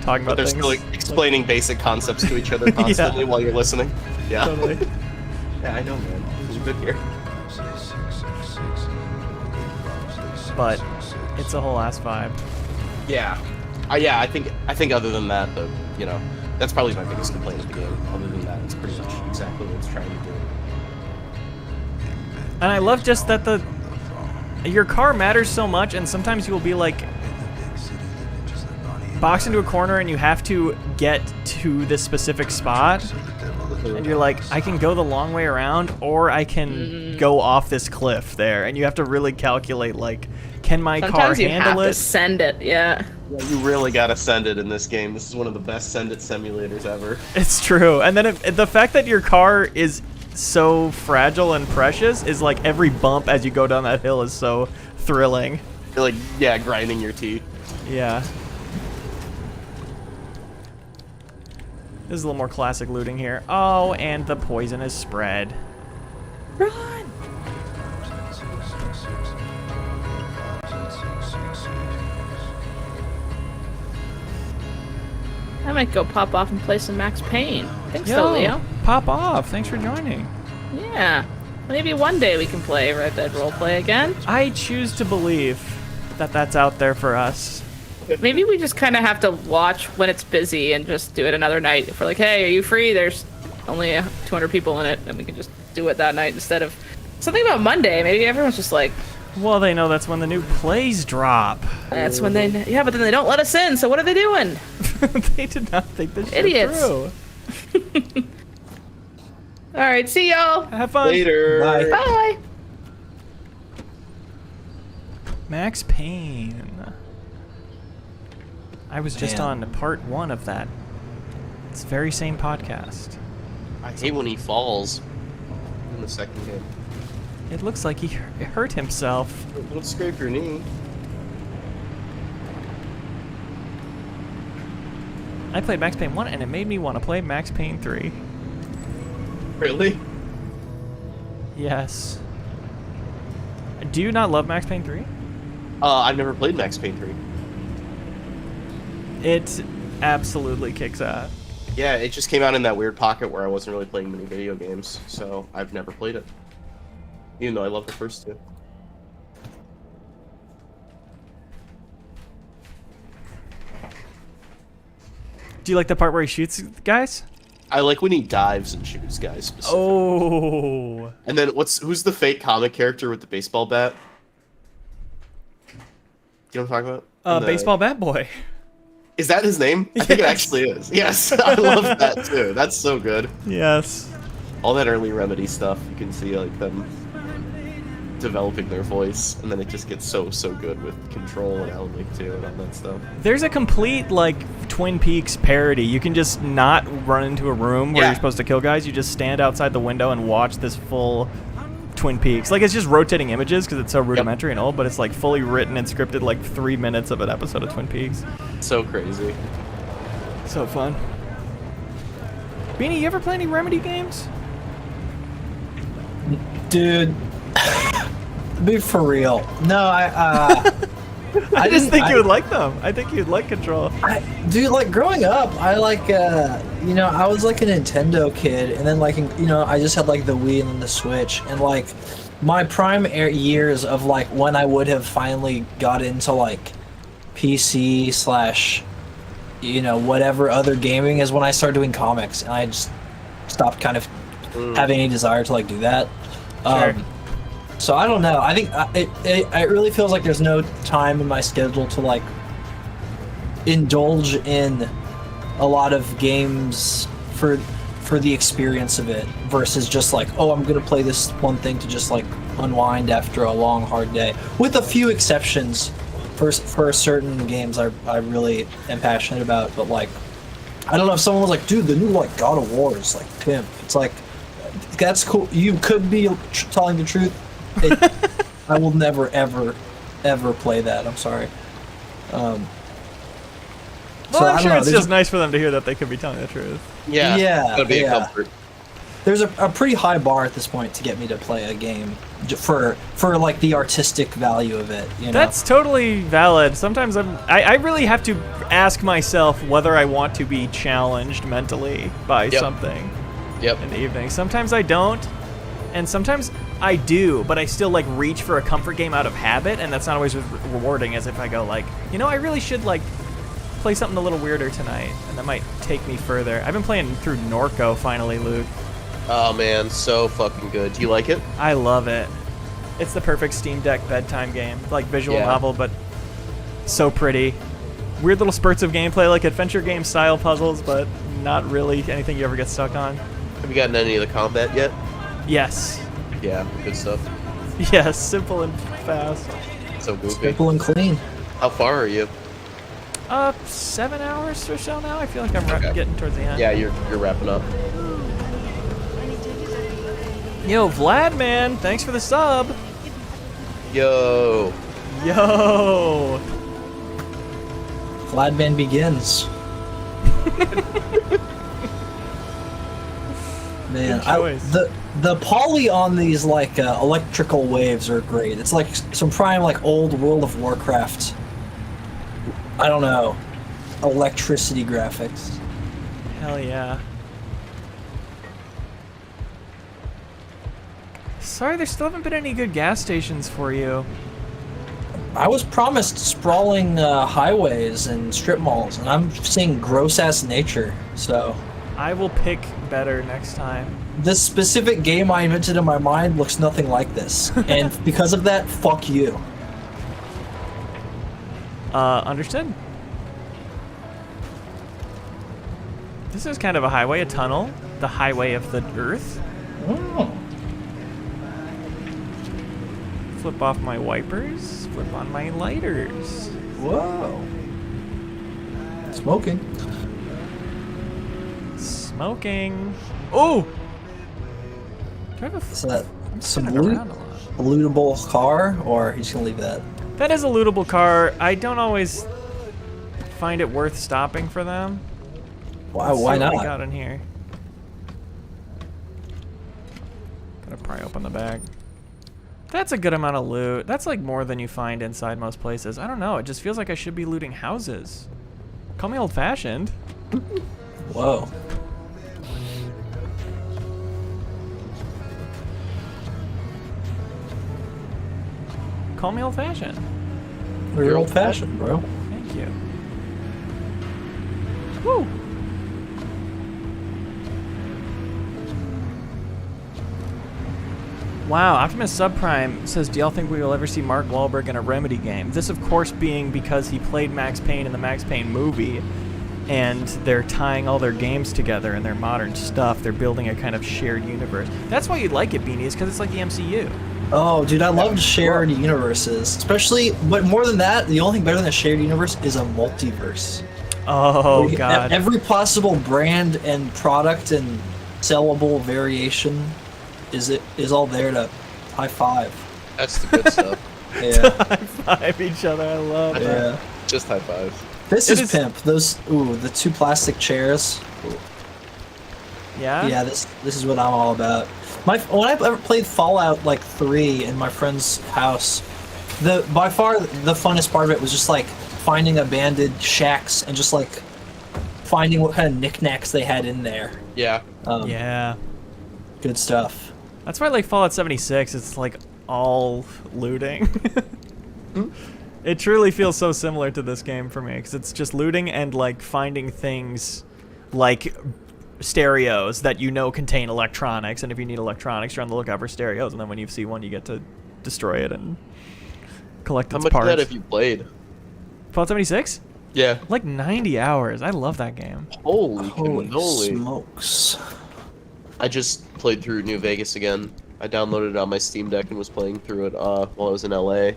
talking But about they're things. still like, explaining basic concepts to each other constantly while you're listening. Yeah. Totally. Yeah, I know, man. It's good here. But it's a whole ass vibe. Yeah. Yeah, I think other than that, though, you know, that's probably my biggest complaint with the game. Other than that, it's pretty much exactly what it's trying to do. And I love just that your car matters so much, and sometimes you will be like, box into a corner and you have to get to this specific spot. And you're like, I can go the long way around, or I can go off this cliff there. And you have to really calculate, like, can my car Sometimes you handle have it? to send it, yeah. You really gotta send it in this game. This is one of the best send it simulators ever. It's true. And then the fact that your car is so fragile and precious is like every bump as you go down that hill is so thrilling. You're like, yeah, grinding your teeth. Yeah. This is a little more classic looting here. Oh, and the poison is spread. Run! I might go pop off and play some Max Payne. Thanks, though, Leo. Pop off. Thanks for joining. Yeah. Maybe one day we can play Red Dead Roleplay again. I choose to believe that that's out there for us. Maybe we just kind of have to watch when it's busy and just do it another night. If we're like, hey, are you free? There's only 200 people in it, and we can just do it that night instead of something about Monday. Maybe everyone's just like, Well, they know that's when the new plays drop. that's when they, yeah, but then they don't let us in, so what are they doing? They did not think this shit Idiots. through. All right, see y'all. Have fun. Later. Bye. Bye. Max Payne. I was just Man. on part 1 of that. It's the very same podcast. I hate when he falls in the second game. It looks like he hurt himself. Don't scrape your knee. I played Max Payne 1 and it made me want to play Max Payne 3. Really? Yes. Do you not love Max Payne 3? I've never played Max Payne 3. It absolutely kicks ass. Yeah, it just came out in that weird pocket where I wasn't really playing many video games, so I've never played it. Even though I love the first two. Do you like the part where he shoots guys? I like when he dives and shoots guys specifically. Oh. And then who's the fake comic character with the baseball bat? Do you know what I'm talking about? The- Baseball Bat Boy. Is that his name? I think it Yes. actually is. Yes, I love that too. That's so good. Yes. All that early Remedy stuff, you can see like them developing their voice, and then it just gets so good with Control and Alan Wake 2 and all that stuff. There's a complete, like, Twin Peaks parody. You can just not run into a room where Yeah. you're supposed to kill guys. You just stand outside the window and watch this full Twin Peaks. Like, it's just rotating images because it's so rudimentary and old, but it's, like, fully written and scripted, like, 3 minutes of an episode of Twin Peaks. So crazy. So fun. Beanie, you ever play any Remedy games? Dude, be for real. No, I I just didn't- think you would like them. I think you'd like Control. Dude, like growing up, I like, you know, I was like a Nintendo kid, and then like, you know, I just had like the Wii and then the Switch, and like my prime years of like when I would have finally got into like PC / you know, whatever other gaming is when I started doing comics, and I just stopped kind of having any desire to like do that. Sure. So I don't know. I think it really feels like there's no time in my schedule to like indulge in a lot of games for the experience of it versus just like, oh, I'm gonna play this one thing to just like unwind after a long hard day. With a few exceptions for certain games I really am passionate about, but like I don't know if someone was like, dude, the new like God of War is like pimp. It's like that's cool. You could be telling the truth. I will never, ever play that. I'm sorry. Well, So, I'm I sure don't know, it's there's just nice for them to hear that they could be telling the truth. Yeah. Yeah, That'll be a yeah. comfort. There's a pretty high bar at this point to get me to play a game for like the artistic value of it. You know? That's totally valid. Sometimes I really have to ask myself whether I want to be challenged mentally by Yep. something Yep. in the evening. Sometimes I don't, and sometimes I do, but I still like reach for a comfort game out of habit, and that's not always as rewarding as if I go like, you know, I really should like play something a little weirder tonight, and that might take me further. I've been playing through Norco finally, Luke. Oh man, so fucking good. Do you like it? I love it. It's the perfect Steam Deck bedtime game. Like visual Yeah. novel, but so pretty. weird little spurts of gameplay, like adventure game style puzzles, but not really anything you ever get stuck on. Have you gotten any of the combat yet? Yes. Yeah, good stuff. Yes, simple and fast. So goofy. Simple and clean. How far are you? 7 hours or so now. I feel like I'm Okay. getting towards the end. Yeah, you're wrapping up. Yo, Vlad, man, thanks for the sub. Yo. Yo. Vladman begins. Man, Good choice. the poly on these like electrical waves are great. It's like some prime like old World of Warcraft. I don't know, electricity graphics. Hell yeah. Sorry, there still haven't been any good gas stations for you. I was promised sprawling highways and strip malls, and I'm seeing gross ass nature. So I will pick better next time. this specific game I invented in my mind looks nothing like this, and because of that, fuck you. Understood. This is kind of a highway, a tunnel. The highway of the earth. Oh. Flip off my wipers, flip on my lighters. Whoa. Smoking. Smoking. Oh! Do I have a Is that I'm some spinning loot? around a lot. A lootable car, or he's gonna leave that? That is a lootable car. I don't always find it worth stopping for them. Why? Let's see Why what we not? got in here. Gotta pry open the bag. That's a good amount of loot. That's like more than you find inside most places. I don't know. It just feels like I should be looting houses. Call me old-fashioned. Whoa. Call me old-fashioned. You're old-fashioned, bro. Thank you. Woo! Wow, Optimus Subprime says, do y'all think we will ever see Mark Wahlberg in a Remedy game? This, of course, being because he played Max Payne in the Max Payne movie, and they're tying all their games together and their modern stuff. They're building a kind of shared universe. That's why you'd like it, Beanie, is because it's like the MCU. Oh, dude, I love shared universes. Especially, but more than that, the only thing better than a shared universe is a multiverse. Oh, Where you- God. Every possible brand and product and sellable variation is all there to high five. That's the good stuff. Yeah, High-five each other. I love that. yeah. Just high fives. This It is is- pimp. Those, the two plastic chairs. Yeah? Yeah, this is what I'm all about. When I've ever played Fallout like 3 in my friend's house, by far the funnest part of it was just like finding abandoned shacks and just like finding what kind of knickknacks they had in there. Yeah. Yeah. Good stuff. That's why, like, Fallout 76, it's, like, all looting. It truly feels so similar to this game for me, because it's just looting and, like, finding things like stereos that you know contain electronics, and if you need electronics, you're on the lookout for stereos, and then when you see one, you get to destroy it and collect How its much parts. of that have you played? Fallout 76? Yeah. Like 90 hours. I love that game. Holy Holy cannoli. smokes. I just played through New Vegas again. I downloaded it on my Steam Deck and was playing through it while I was in LA.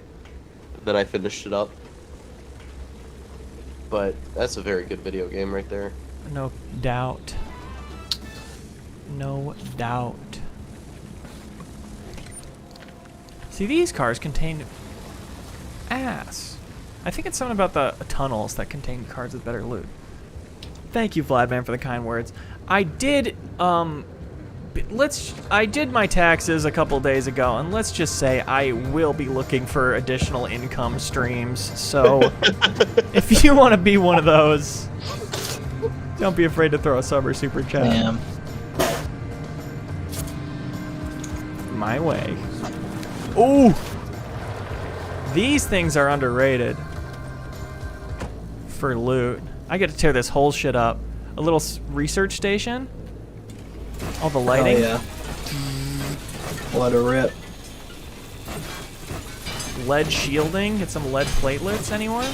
Then I finished it up. But that's a very good video game right there. No doubt. No doubt. See, these cars contain ass. I think it's something about the tunnels that contain cars with better loot. Thank you, Vladman, for the kind words. I did, I did my taxes a couple days ago, and let's just say I will be looking for additional income streams. So, if you want to be one of those, don't be afraid to throw a sub or super chat. Damn. My way. Ooh! These things are underrated for loot. I get to tear this whole shit up. A little research station. All the lighting. Oh, yeah. What a rip. Lead shielding. Get some lead platelets, anyone?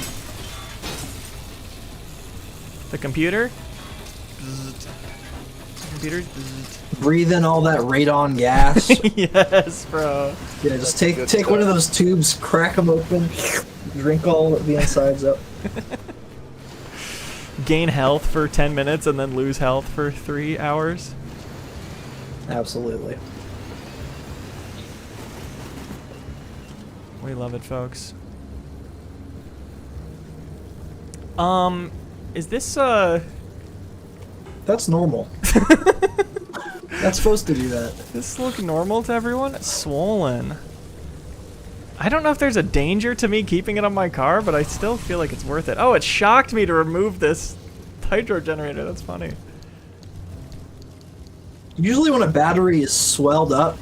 The computer. Bzzzt. The computer. Bzzzt. Breathe in all that radon gas. Yes, bro. Yeah, just take one of those tubes, crack them open, drink all the insides up. Gain health for 10 minutes and then lose health for 3 hours. Absolutely. We love it, folks. Is this That's normal. That's supposed to do that. this look normal to everyone? It's swollen. I don't know if there's a danger to me keeping it on my car, but I still feel like it's worth it. Oh, it shocked me to remove this hydro generator. That's funny. Usually when a battery is swelled up,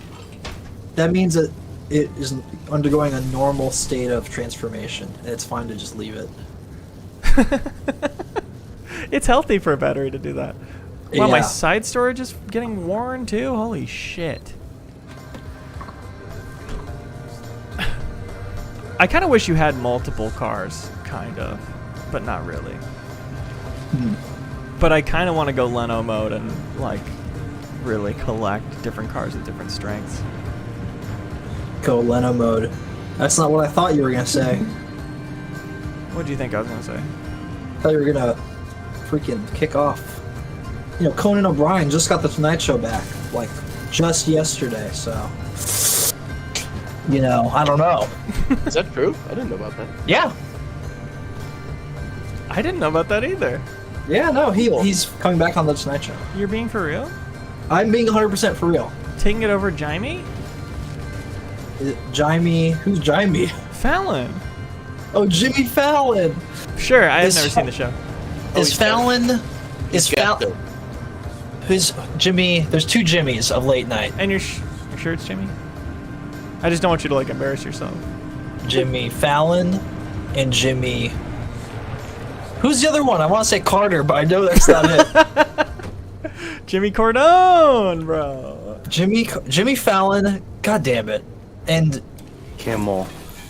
that means that it is undergoing a normal state of transformation, and it's fine to just leave it. It's healthy for a battery to do that. Wow, my Yeah. side storage is getting worn too? Holy shit. I kind of wish you had multiple cars, kind of, but not really. But I kind of want to go Leno mode and, like, really collect different cars with different strengths. Go Leno mode. That's not what I thought you were gonna say. What do you think I was going to say? I thought you were gonna freaking kick off. You know, Conan O'Brien just got the Tonight Show back, like, just yesterday, so... You know, I don't know. Is that true? I didn't know about that. Yeah. I didn't know about that either. Yeah, no, he's coming back on the Tonight Show. You're being for real? I'm being 100% for real. Taking it over Jaime? Jaime... Who's Jaime? Fallon. Oh, Jimmy Fallon! Sure, I have Is never Fa- seen the show. Is he's Fallon... Is Skepta. Fallon... Who's Jimmy... There's two Jimmys of late night. And you're sure it's Jimmy? I just don't want you to, like, embarrass yourself. Jimmy Fallon and Jimmy... Who's the other one? I want to say Carter, but I know that's not it. Jimmy Cordone, bro. Jimmy Fallon, god damn it. And Kimmel.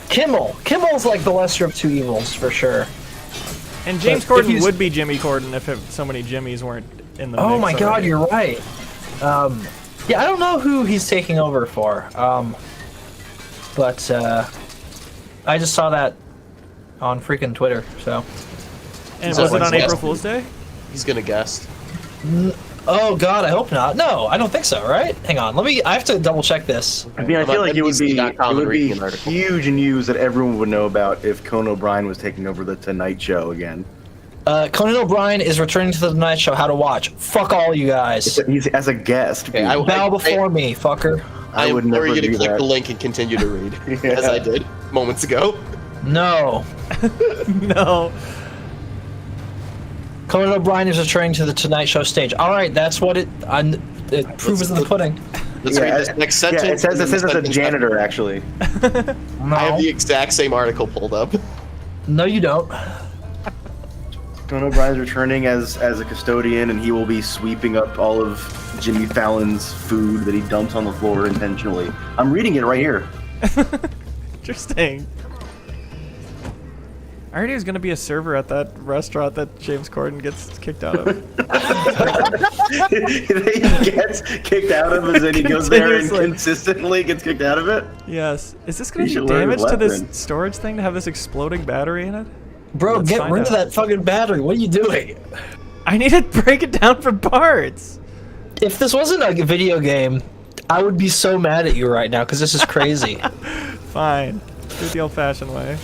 Kimmel. Kimmel's like the lesser of two evils, for sure. And James But if Corden he's- would be Jimmy Corden if so many Jimmys weren't in the Oh mix my god, already. you're right. Yeah, I don't know who he's taking over for. But I just saw that on freaking Twitter, so. And So was it what's on next? April Fool's Day? He's gonna guest. Oh god, I hope not. No, I don't think so, right? Hang on, I have to double check this. I mean, I feel like it would be NBC.com and reading an article. huge news that everyone would know about if Conan O'Brien was taking over the Tonight Show again. Conan O'Brien is returning to the Tonight Show. How to watch? Fuck all you guys. He's as a guest. Okay, I- Bow before me, fucker. I would implore never you to do click that. the link and continue to read, Yeah. as I did moments ago. No. No. Conan O'Brien is returning to the Tonight Show stage. All right, that's what it. Proof is in the pudding. Let's read this next Yeah, sentence. it says and it's a sentence janitor, actually. after. No, I have the exact same article pulled up. no, you don't. Conan O'Brien's returning as a custodian, and he will be sweeping up all of Jimmy Fallon's food that he dumps on the floor intentionally. I'm reading it right here. Interesting. I heard he was going to be a server at that restaurant that James Corden gets kicked out of. He gets kicked out of it, and he goes there and Continuously. consistently gets kicked out of it. Yes. Is this going He to should do learn damage his to this lesson. storage thing to have this exploding battery in it? Bro, Let's get find rid out. of that fucking battery. What are you doing? I need to break it down for parts. If this wasn't like a video game, I would be so mad at you right now because this is crazy. Fine. Do it the old-fashioned way.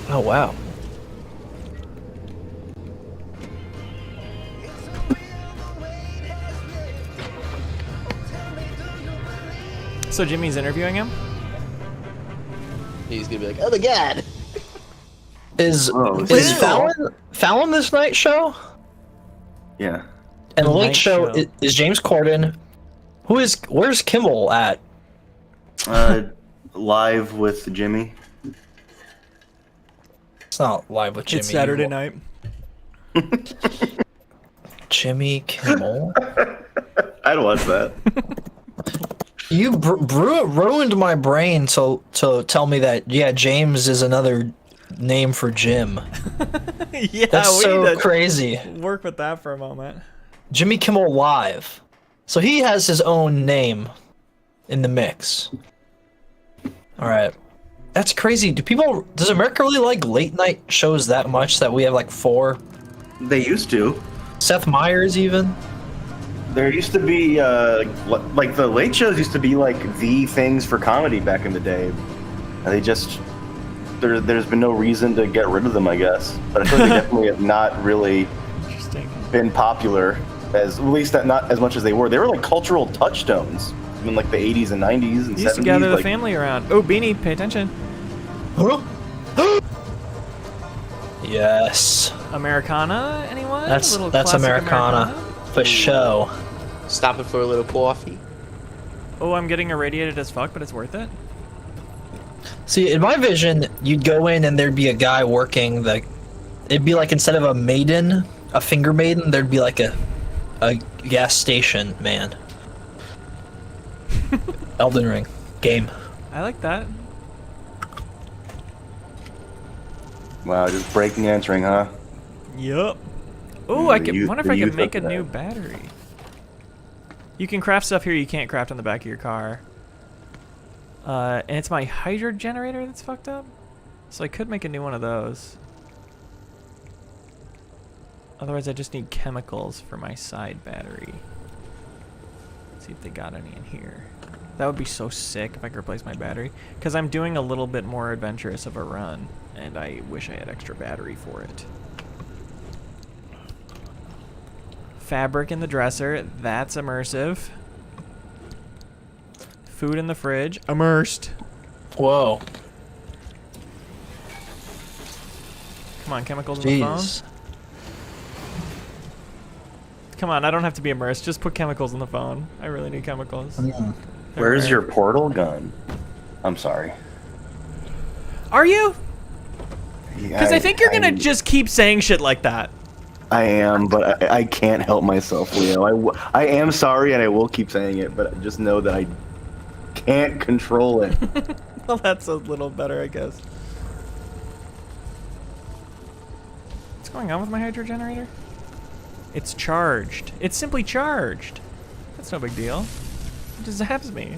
Oh wow. So Jimmy's interviewing him? He's gonna be like, oh my god. Is Oh, is wow. Fallon this night show? Yeah. And the The late Night show Show. is James Corden. Where's Kimmel at? Live with Jimmy. It's not live with Jimmy. It's Saturday night. Jimmy Kimmel. I'd watch that. You ruined my brain to tell me that James is another name for Jim. Yeah, That's we so need to crazy. work with that for a moment. Jimmy Kimmel Live. So he has his own name in the mix. All right. That's crazy. Does America really like late night shows that much that we have like 4? They used to. Seth Meyers even? There used to be, like, the late shows used to be, like, the things for comedy back in the day. And they just, there's been no reason to get rid of them, I guess. But I feel like they definitely have not really Interesting. been popular, at least not as much as they were. They were, like, cultural touchstones in, like, the 80s and 90s and 70s. Used to gather the like, family around. Oh, Beanie, pay attention. Huh? Yes. Americana, anyone? That's A little that's classic Americana for show. Stop it for a little coffee. Oh, I'm getting irradiated as fuck, but it's worth it. See, in my vision, you'd go in and there'd be a guy working the. It'd be like instead of a maiden, a finger maiden, there'd be like a gas station man. Elden Ring game. I like that. Wow, just breaking answering, huh? Yup. Oh, I The wonder if the I can youth make a of that. new battery. You can craft stuff here you can't craft on the back of your car. And it's my hydro generator that's fucked up. So I could make a new one of those. Otherwise I just need chemicals for my side battery. Let's see if they got any in here. That would be so sick if I could replace my battery. Because I'm doing a little bit more adventurous of a run. And I wish I had extra battery for it. Fabric in the dresser. That's immersive. Food in the fridge. Immersed. Whoa. Come on, chemicals in the phone. Jeez. Come on, I don't have to be immersed. Just put chemicals in the phone. I really need chemicals. Mm. They're Where's rare. your portal gun? I'm sorry. Are you? Because Because I think you're gonna just keep saying shit like that. I am, but I can't help myself, Leo. I am sorry, and I will keep saying it, but just know that I can't control it. Well, that's a little better, I guess. What's going on with my hydro generator? It's charged. It's simply charged. That's no big deal. It just zaps me.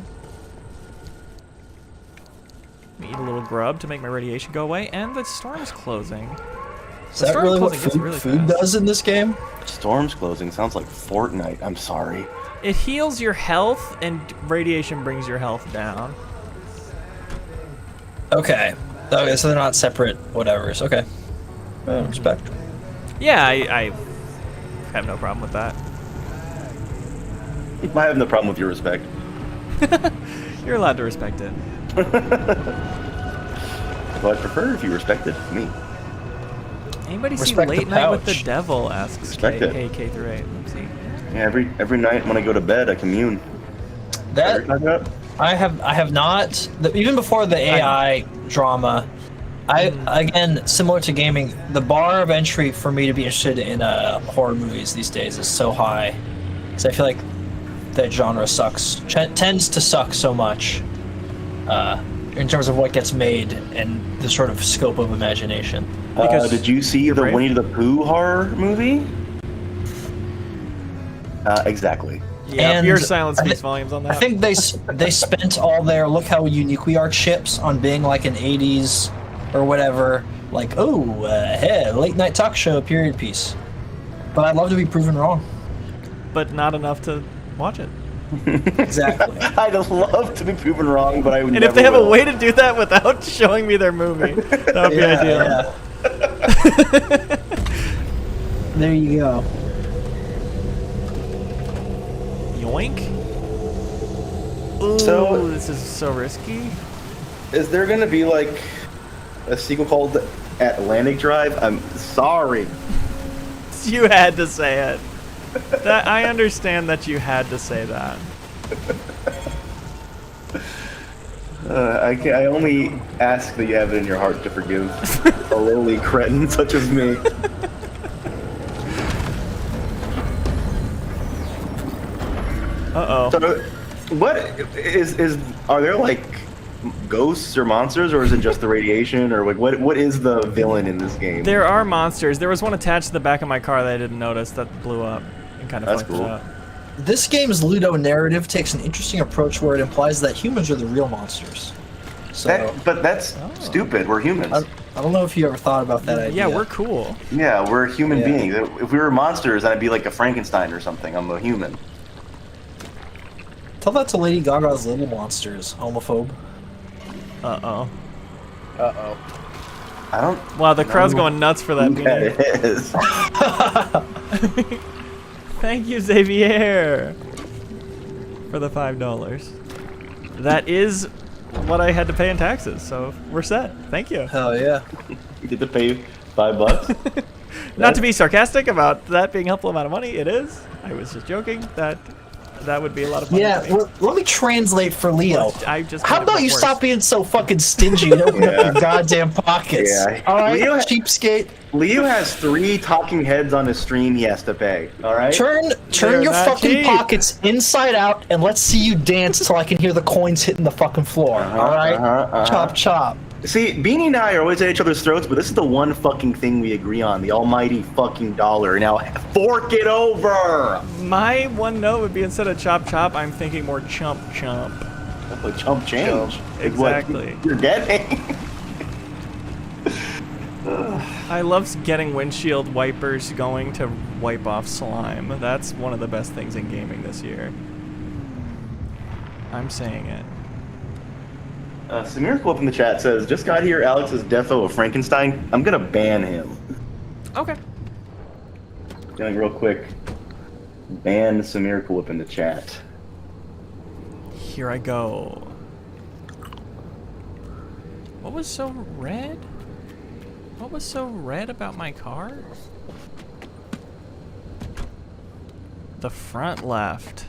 Let me eat a little grub to make my radiation go away, and the storm's closing. Is The that storm really what closing gets food, really food fast. does in this game? Storm's closing sounds like Fortnite. I'm sorry. It heals your health, and radiation brings your health down. Okay. Okay, so they're not separate whatevers. Okay. Respect. Yeah, I have no problem with that. I have no problem with your respect. You're allowed to respect it. Well, I'd prefer if you respected me. Anybody see Respect the Late Night with the pouch. Devil? Asks Respect it. K through 8. Let's see. Yeah, every night when I go to bed, I commune. That I have not. Even before the AI drama, again, similar to gaming, the bar of entry for me to be interested in horror movies these days is so high, because I feel like that genre tends to suck so much in terms of what gets made and the sort of scope of imagination. Because did you see the Brave? Winnie the Pooh horror movie? Exactly. Yeah, And your silence I speaks thi- volumes on that. I think they spent all their look how unique we are chips on being like an 80s or whatever, like, oh, hey, late night talk show period piece. But I'd love to be proven wrong. but not enough to watch it. Exactly. I'd love to be proven wrong, but I would And never if they have will. a way to do that without showing me their movie, that would be ideal. There you go. Yoink. Ooh, So- this is so risky. Is there gonna be like a sequel called Atlantic Drive? I'm sorry. You had to say it. That I understand that you had to say that. I only ask that you have it in your heart to forgive a lowly cretin such as me. Uh-oh. So, what are there like ghosts or monsters, or is it just the radiation, or like what is the villain in this game? There are monsters. There was one attached to the back of my car that I didn't notice that blew up and kind of That's fucked cool. it up. This game's Ludo narrative takes an interesting approach where it implies that humans are the real monsters. So But that's stupid. We're humans. I don't know if you ever thought about that idea. Yeah, we're cool. Yeah, we're human Yeah. beings. If we were monsters, then I'd be like a Frankenstein or something. I'm a human. Tell that to Lady Gaga's Little Monsters, homophobe. Uh-oh. I don't Wow, the crowd's going nuts for that think that beanie. is. Thank you, Xavier, for the $5. That is what I had to pay in taxes, so we're set. Thank you. Hell yeah. You get to pay $5. Not to be sarcastic about that being a helpful amount of money, it is. I was just joking that would be a lot of money. Yeah, for me. well, let me translate for Leo. I just How made it about you worse. stop being so fucking stingy and open up Yeah. your goddamn pockets? Yeah. All right, Leo- cheapskate. Leo has 3 talking heads on his stream he has to pay. All right. Turn They're your not fucking cheap. pockets inside out and let's see you dance till I can hear the coins hitting the fucking floor. All right, chop chop. See, Beanie and I are always at each other's throats, but this is the one fucking thing we agree on: the almighty fucking dollar. Now, fork it over. My one note would be instead of chop chop, I'm thinking more chump chump. Like chump change. Is what Exactly. you're getting. I love getting windshield wipers going to wipe off slime. That's one of the best things in gaming this year. I'm saying it. Samir Quip in the chat says, "Just got here. Alex is defo of Frankenstein. I'm gonna ban him." Okay. Doing real quick. Ban Samir Quip in the chat. Here I go. What was so red? What was so red about my car? The front left.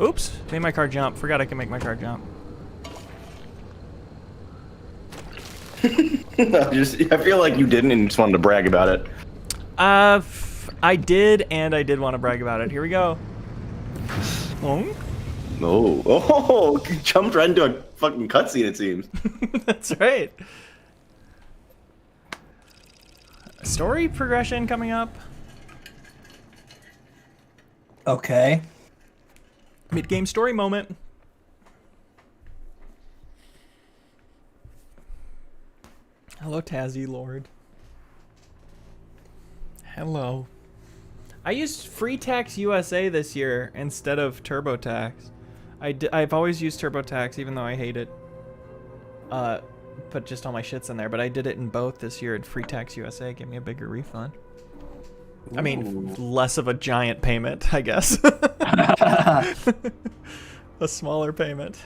Oops, made my car jump. Forgot I can make my car jump. I feel like you didn't and just wanted to brag about it. I did, and I did want to brag about it. Here we go. Oh, Oh, jumped right into a fucking cutscene, it seems. that's right. Story progression coming up. Okay. Mid-game story moment. Hello, Tazzy Lord. Hello. I used Free Tax USA this year instead of TurboTax. I've always used TurboTax, even though I hate it. Put just all my shits in there, but I did it in both this year, and Free Tax USA gave me a bigger refund. I mean, less of a giant payment, I guess. A smaller payment.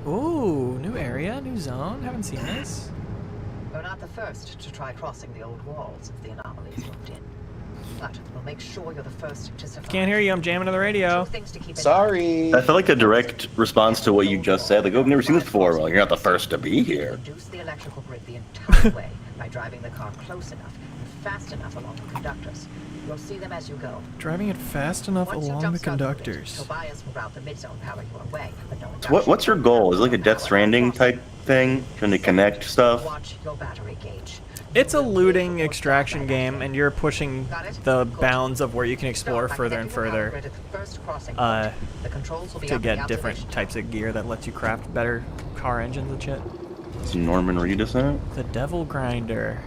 Ooh, new area, new zone. Haven't seen this. You're not the first to try crossing the old walls of the anomalies moved in. But we'll make sure you're the first to survive. Can't hear you. I'm jamming to the radio. Two things to keep in Sorry. I felt like a direct response to what you just said. Like, oh, I've never seen this before. Well, you're not the first to be here. Reduce the electrical grid the entire way by driving the car close enough and fast enough along the conductors. You'll see them as you go. Driving it fast enough Once you along jump the start moving, conductors. Tobias will route the mid-zone power your way, but no So what's your goal? Is it like a Death Stranding type thing? Trying to connect stuff? Watch your battery gauge. It's a looting extraction game, and you're pushing the bounds of where you can explore further and further to get different types of gear that lets you craft better car engines and shit. Is Norman Reedus in it? The Devil Grinder.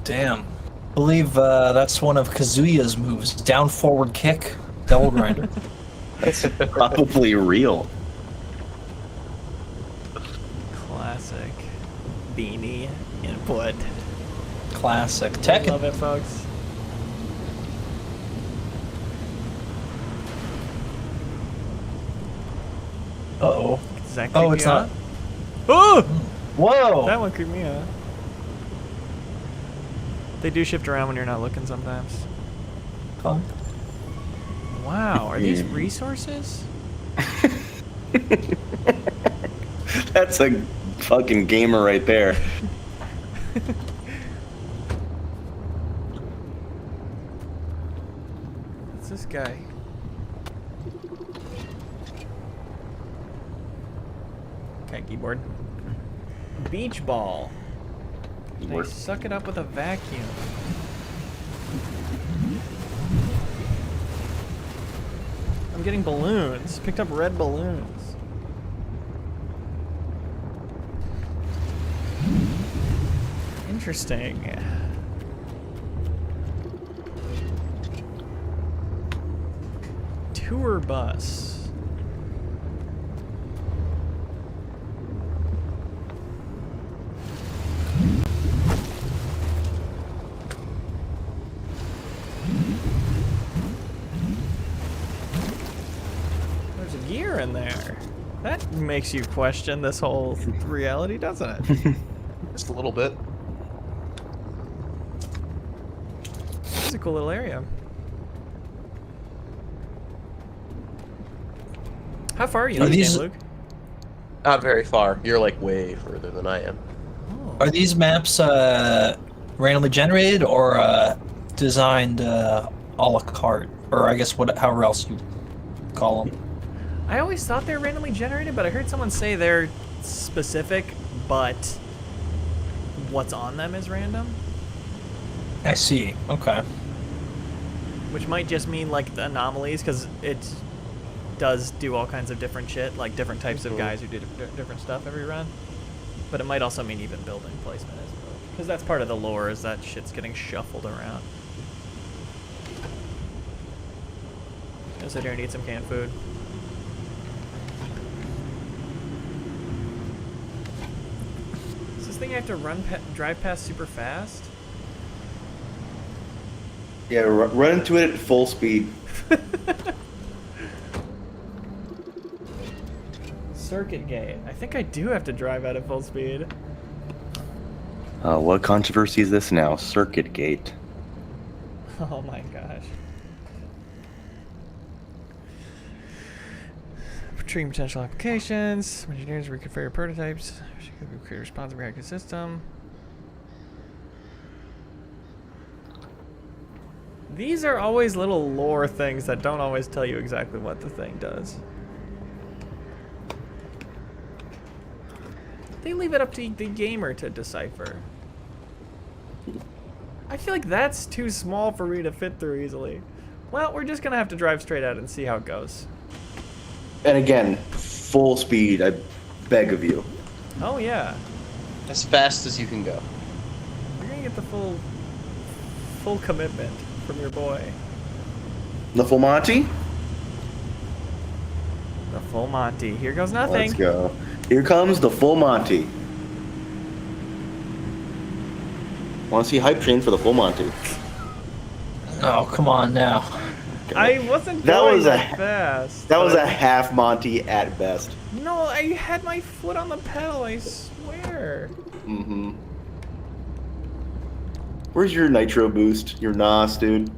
Damn. I believe that's one of Kazuya's moves. Down forward kick, Devil Grinder. That's probably real. Classic. Beanie input. Classic. I Tekken. love it, folks. Uh-oh. Does that Oh, creep it's you not. out? Oh! Whoa! That one creeped me out. They do shift around when you're not looking sometimes. Oh. Wow, are these Yeah. resources? That's a fucking gamer right there. this guy? Okay, keyboard. Beach ball. They Keyboard. suck it up with a vacuum. I'm getting balloons. Picked up red balloons. Interesting. Tour bus. There's a gear in there. That makes you question this whole reality, doesn't it? Just a little bit. It's a cool little area. How far are you Are in this these- game, Luke? Not very far. You're like way further than I am. Oh. Are these maps randomly generated or designed a la carte, or I guess however else you call them? I always thought they were randomly generated, but I heard someone say they're specific, but what's on them is random, I see. Okay. which might just mean like the anomalies, because it does do all kinds of different shit, like different types of guys who do different stuff every run. But it might also mean even building placement as well, because that's part of the lore, is that shit's getting shuffled around. Gonna sit here and eat some canned food. Is this thing I have to drive past super fast? Yeah, run into it at full speed. Circuit gate. I think I do have to drive at full speed. What controversy is this now? Circuit gate. Oh my gosh. Treating potential applications. Engineers reconfigure prototypes. Create a responsive reactive system. These are always little lore things that don't always tell you exactly what the thing does. They leave it up to the gamer to decipher. I feel like that's too small for me to fit through easily. Well, we're just gonna have to drive straight out and see how it goes. And again, full speed, I beg of you. Oh yeah, As fast as you can go. you're gonna get the full commitment from your boy. The full Monty? The full Monty. Here goes nothing. Let's go. Here comes the full Monty. Want to see hype train for the full Monty? Oh, come on now. I wasn't That going was that a- fast. That was but- a half Monty at best. No, I had my foot on the pedal, I swear. Mm-hmm. Where's your nitro boost? Your NOS, dude?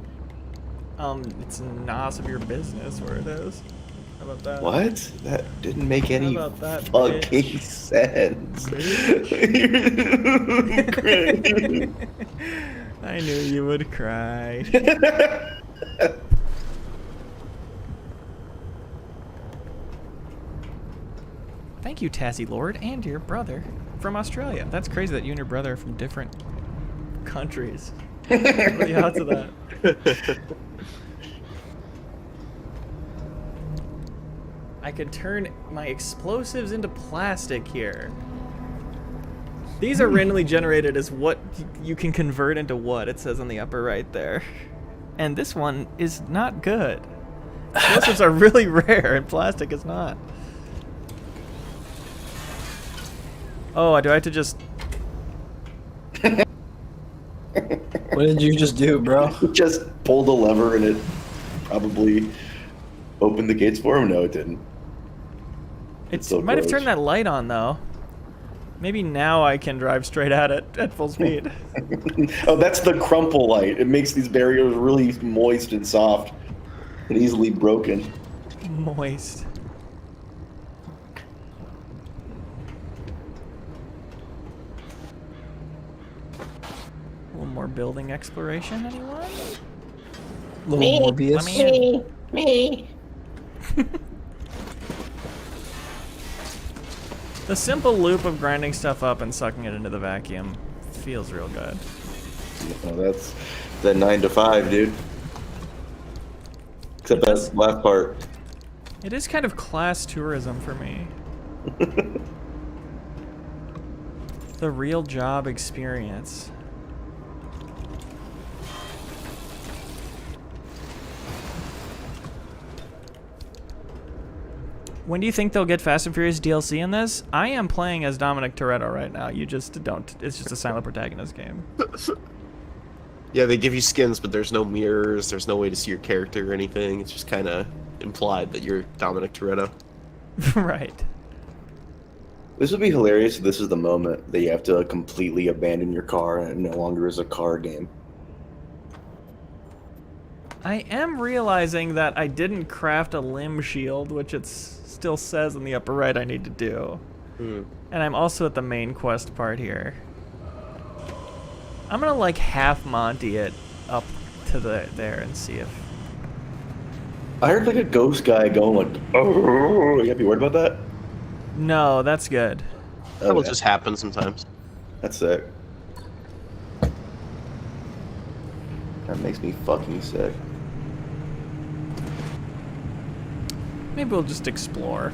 It's NOS of your business where it is. How about that? What? That didn't make any How about that, fucking sense. I knew you would cry. Thank you, Tassie Lord, and your brother from Australia. That's crazy that you and your brother are from different countries. What are the odds of that? I could turn my explosives into plastic here. These are randomly generated as what you can convert into what, it says on the upper right there. And this one is not good. Explosives are really rare and plastic is not. Oh, do I have to just... What did you just do, bro? Just pulled a lever and it probably opened the gates for him? No, it didn't. It so might have close. turned that light on, though. Maybe now I can drive straight at it at full speed. Oh, that's the crumple light. It makes these barriers really moist and soft and easily broken. Moist. A little more building exploration, anyone? Little Morbius. Me. The simple loop of grinding stuff up and sucking it into the vacuum feels real good. Oh, that's the 9 to 5, dude. Except that last part. It is kind of class tourism for me. The real job experience. When do you think they'll get Fast and Furious DLC in this? I am playing as Dominic Toretto right now. You just don't. It's just a silent protagonist game. Yeah, they give you skins, but there's no mirrors. There's no way to see your character or anything. It's just kind of implied that you're Dominic Toretto. Right. This would be hilarious if this is the moment that you have to completely abandon your car and it no longer is a car game. I am realizing that I didn't craft a limb shield, which it still says in the upper right I need to do. And I'm also at the main quest part here. I'm gonna like half Monty it up to there and see if... I heard like a ghost guy going like, oh, you gotta be worried about that? No, that's good. That will Okay. just happen sometimes. That's sick. That makes me fucking sick. Maybe we'll just explore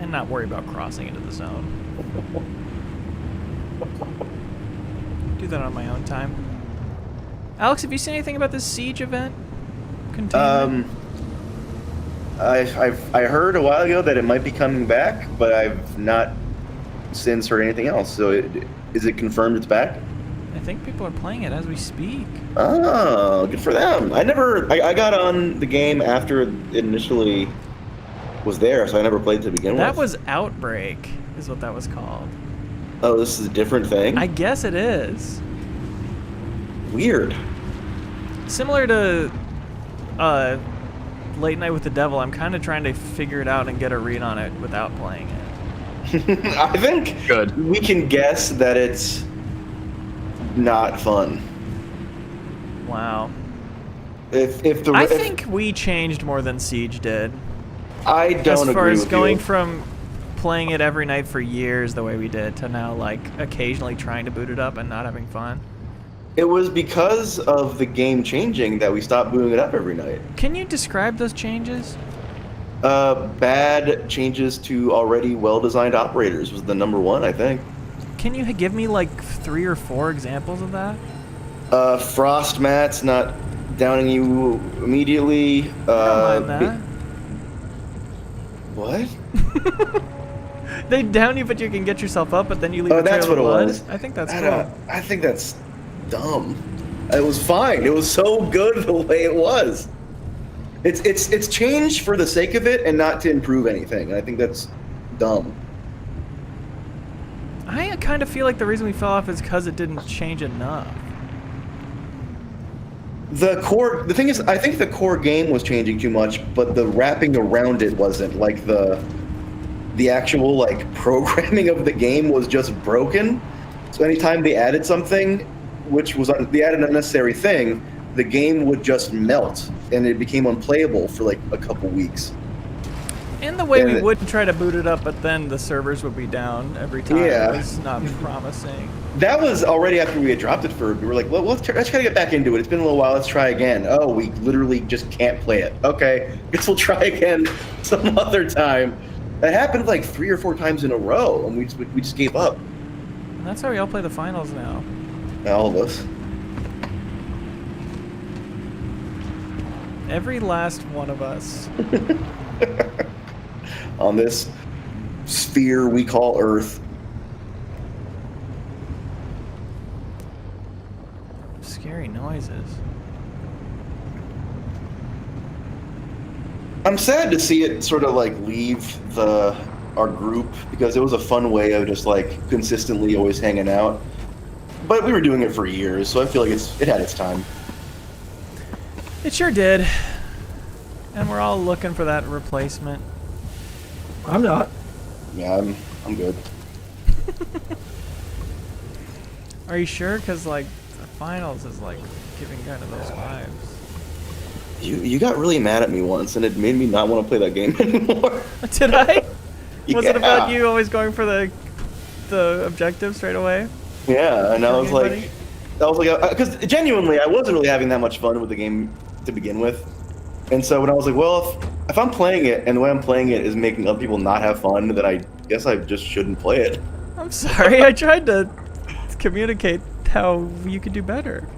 and not worry about crossing into the zone. Do that on my own time. Alex, have you seen anything about this Siege event? Containment? I heard a while ago that it might be coming back, but I've not since heard anything else. So is it confirmed it's back? I think people are playing it as we speak. Oh, good for them. I got on the game after it initially was there, so I never played it to begin with. That was Outbreak, is what that was called. Oh, this is a different thing? I guess it is. Weird. Similar to Late Night with the Devil, I'm kind of trying to figure it out and get a read on it without playing it. I think Good. we can guess that it's not fun. Wow. I think we changed more than Siege did. I don't As far agree as with going you. from playing it every night for years the way we did to now like occasionally trying to boot it up and not having fun. It was because of the game changing that we stopped booting it up every night. Can you describe those changes? Bad changes to already well-designed operators was the number one, I think. Can you give me like 3 or 4 examples of that? Frost mats not downing you immediately. I don't mind that. What? They down you, but you can get yourself up, but then you leave Oh, a trail that's of what it blood. was. I think that's I cool. don't- I think that's dumb. It was fine. It was so good the way it was. It's changed for the sake of it and not to improve anything. And I think that's dumb. I kind of feel like the reason we fell off is because it didn't change enough. The thing is, I think the core game was changing too much, but the wrapping around it wasn't. Like the actual like programming of the game was just broken. So anytime they added something, which was they added an unnecessary thing, the game would just melt and it became unplayable for like a couple weeks. And the way And we it- would try to boot it up, but then the servers would be down every time. Yeah. It was not promising. That was already after we had dropped it for. We were like, well, let's try to get back into it. It's been a little while. Let's try again. Oh, we literally just can't play it. Okay, guess we'll try again some other time. That happened like 3 or 4 times in a row, and we just gave up. And that's how we all play the finals now. All of us. Every last one of us. On this sphere we call Earth. Scary noises. I'm sad to see it sort of like leave our group because it was a fun way of just like consistently always hanging out. But we were doing it for years, so I feel like it had its time. It sure did. And we're all looking for that replacement. I'm not. Yeah, I'm good. Are you sure? Because, like, the finals is, like, giving kind of those vibes. You got really mad at me once, and it made me not want to play that game anymore. Did I? Was it about Yeah. you always going for the objective straight away? Yeah, and I Killing was anybody? like, because genuinely, I wasn't really having that much fun with the game to begin with. And so when I was like, well, if I'm playing it and the way I'm playing it is making other people not have fun, then I guess I just shouldn't play it. I'm sorry. I tried to communicate how you could do better.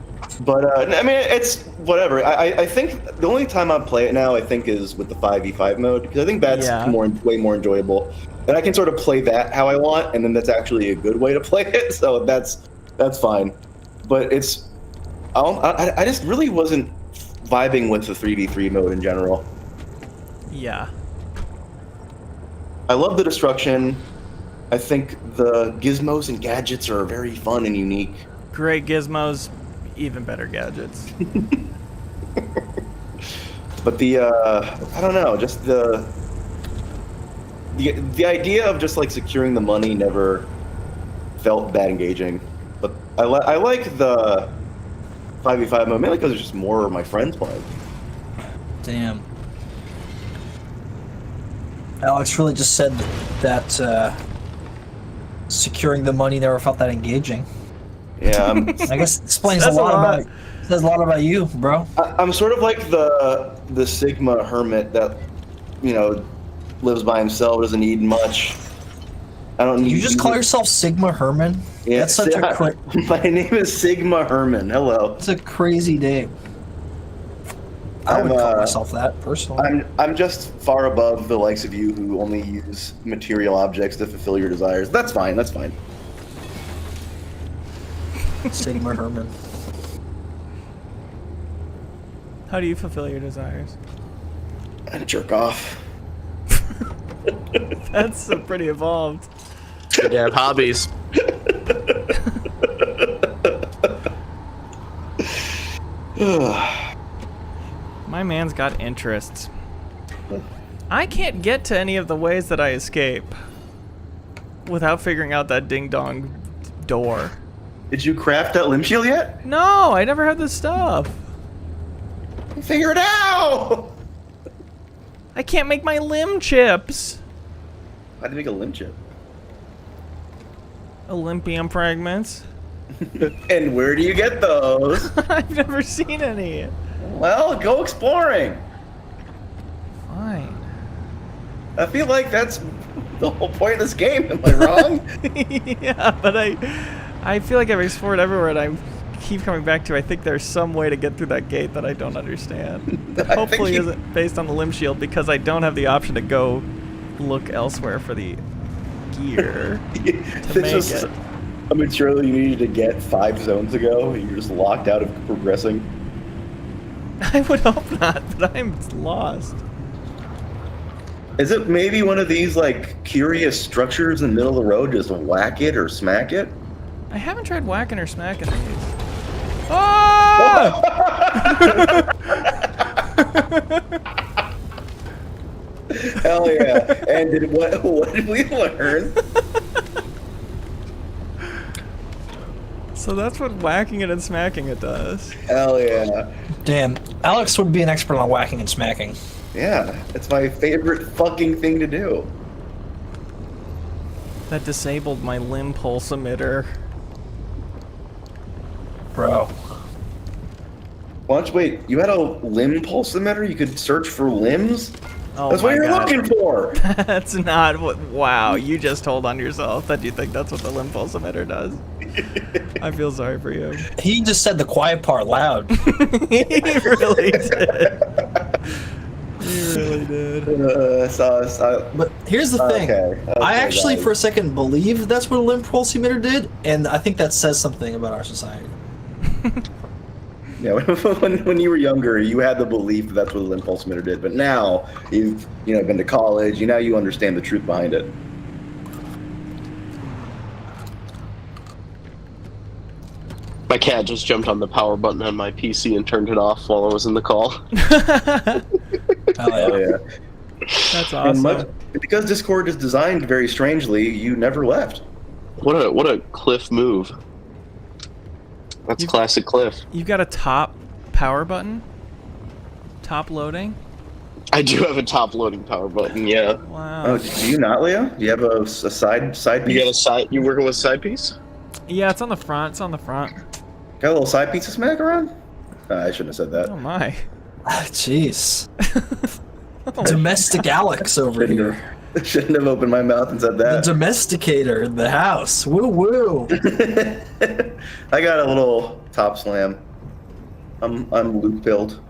But I mean, it's whatever. I think the only time I play it now, I think, is with the 5v5 mode, because I think that's Yeah. way more enjoyable, and I can sort of play that how I want, and then that's actually a good way to play it. So that's fine. But I just really wasn't vibing with the 3v3 mode in general. Yeah. I love the destruction. I think the gizmos and gadgets are very fun and unique. Great gizmos, even better gadgets. But the I don't know, just the idea of just like securing the money never felt that engaging. But I like the 5v5 mode mainly because there's just more of my friends playing. Damn. Alex really just said that securing the money never felt that engaging. Yeah, I guess it explains a Says a lot lot. about says a lot about you, bro. I'm sort of like the Sigma hermit that, you know, lives by himself, doesn't need much. I don't need. You just call yourself Sigma Herman? Yeah, That's such a my name is Sigma Herman. Hello. It's a crazy name. I would call myself that personally. I'm just far above the likes of you who only use material objects to fulfill your desires. That's fine. That's fine. Sigma Herman. How do you fulfill your desires? And jerk off. That's pretty evolved. Good to have hobbies. My man's got interests. I can't get to any of the ways that I escape without figuring out that ding-dong door. Did you craft that limb shield yet? No, I never had this stuff. Figure it out! I can't make my limb chips. How'd you make a limb chip? Olympium fragments. And where do you get those? I've never seen any. Well, go exploring. Fine. I feel like that's the whole point of this game. Am I wrong? Yeah, but I feel like I've explored everywhere and I keep coming back to I think there's some way to get through that gate that I don't understand. That I think hopefully you- isn't based on the limb shield because I don't have the option to go look elsewhere for the gear to This make is it. a material you needed to get 5 zones ago. And you're just locked out of progressing. I would hope not, but I'm lost. Is it maybe one of these like curious structures in the middle of the road? Just whack it or smack it? I haven't tried whacking or smacking these. Oh! Hell yeah! And what did we learn? So that's what whacking it and smacking it does. Hell yeah! Damn, Alex would be an expert on whacking and smacking. Yeah, it's my favorite fucking thing to do. That disabled my limb pulse emitter. Bro. Why don't you wait? You had a limb pulse emitter? You could search for limbs? Oh That's what my you're God. looking for! That's not what. Wow, you just told on yourself that you think that's what the limb pulse emitter does. I feel sorry for you. He just said the quiet part loud. He really did. He really did. But here's the thing. Okay, I actually, guys. for a second, believed that's what a limb pulse emitter did, and I think that says something about our society. Yeah, when you were younger, you had the belief that that's what a limb pulse emitter did, but now you've been to college. Now you understand the truth behind it. My cat just jumped on the power button on my PC and turned it off while I was in the call. Oh, Oh yeah. yeah. That's And awesome. because Discord is designed very strangely, you never left. What a Cliff move. That's classic Cliff. You've got a top power button? top loading? I do have a top loading power button. Yeah. Wow. Oh, do you not, Leo? Do you have a side piece? You got a side? You working with side piece? Yeah, it's on the front. It's on the front. Got a little side piece of smack around? I shouldn't have said that. Oh my. Jeez. Domestic Alex over here. Shouldn't have opened my mouth and said The that. domesticator in the house. Woo woo. I got a little top slam. I'm Luke pilled.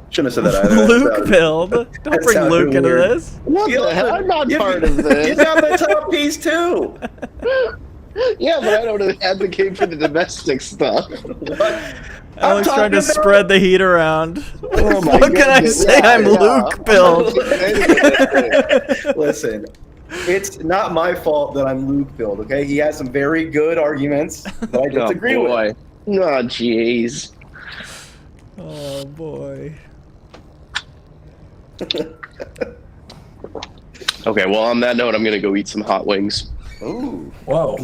Shouldn't have said that either. Luke build. Don't that bring sounded Luke into weird. this. What the hell? I'm not part of You this. got the top piece too. Yeah, but I don't advocate for the domestic stuff. Alex trying to talking about- spread the heat around. Oh my What can I goodness. say? Yeah, I'm yeah. Luke build. Listen, it's not my fault that I'm Luke build. Okay, he has some very good arguments that I disagree with. Oh, jeez. Oh boy. Okay, well, on that note, I'm gonna go eat some hot wings. Ooh, Whoa.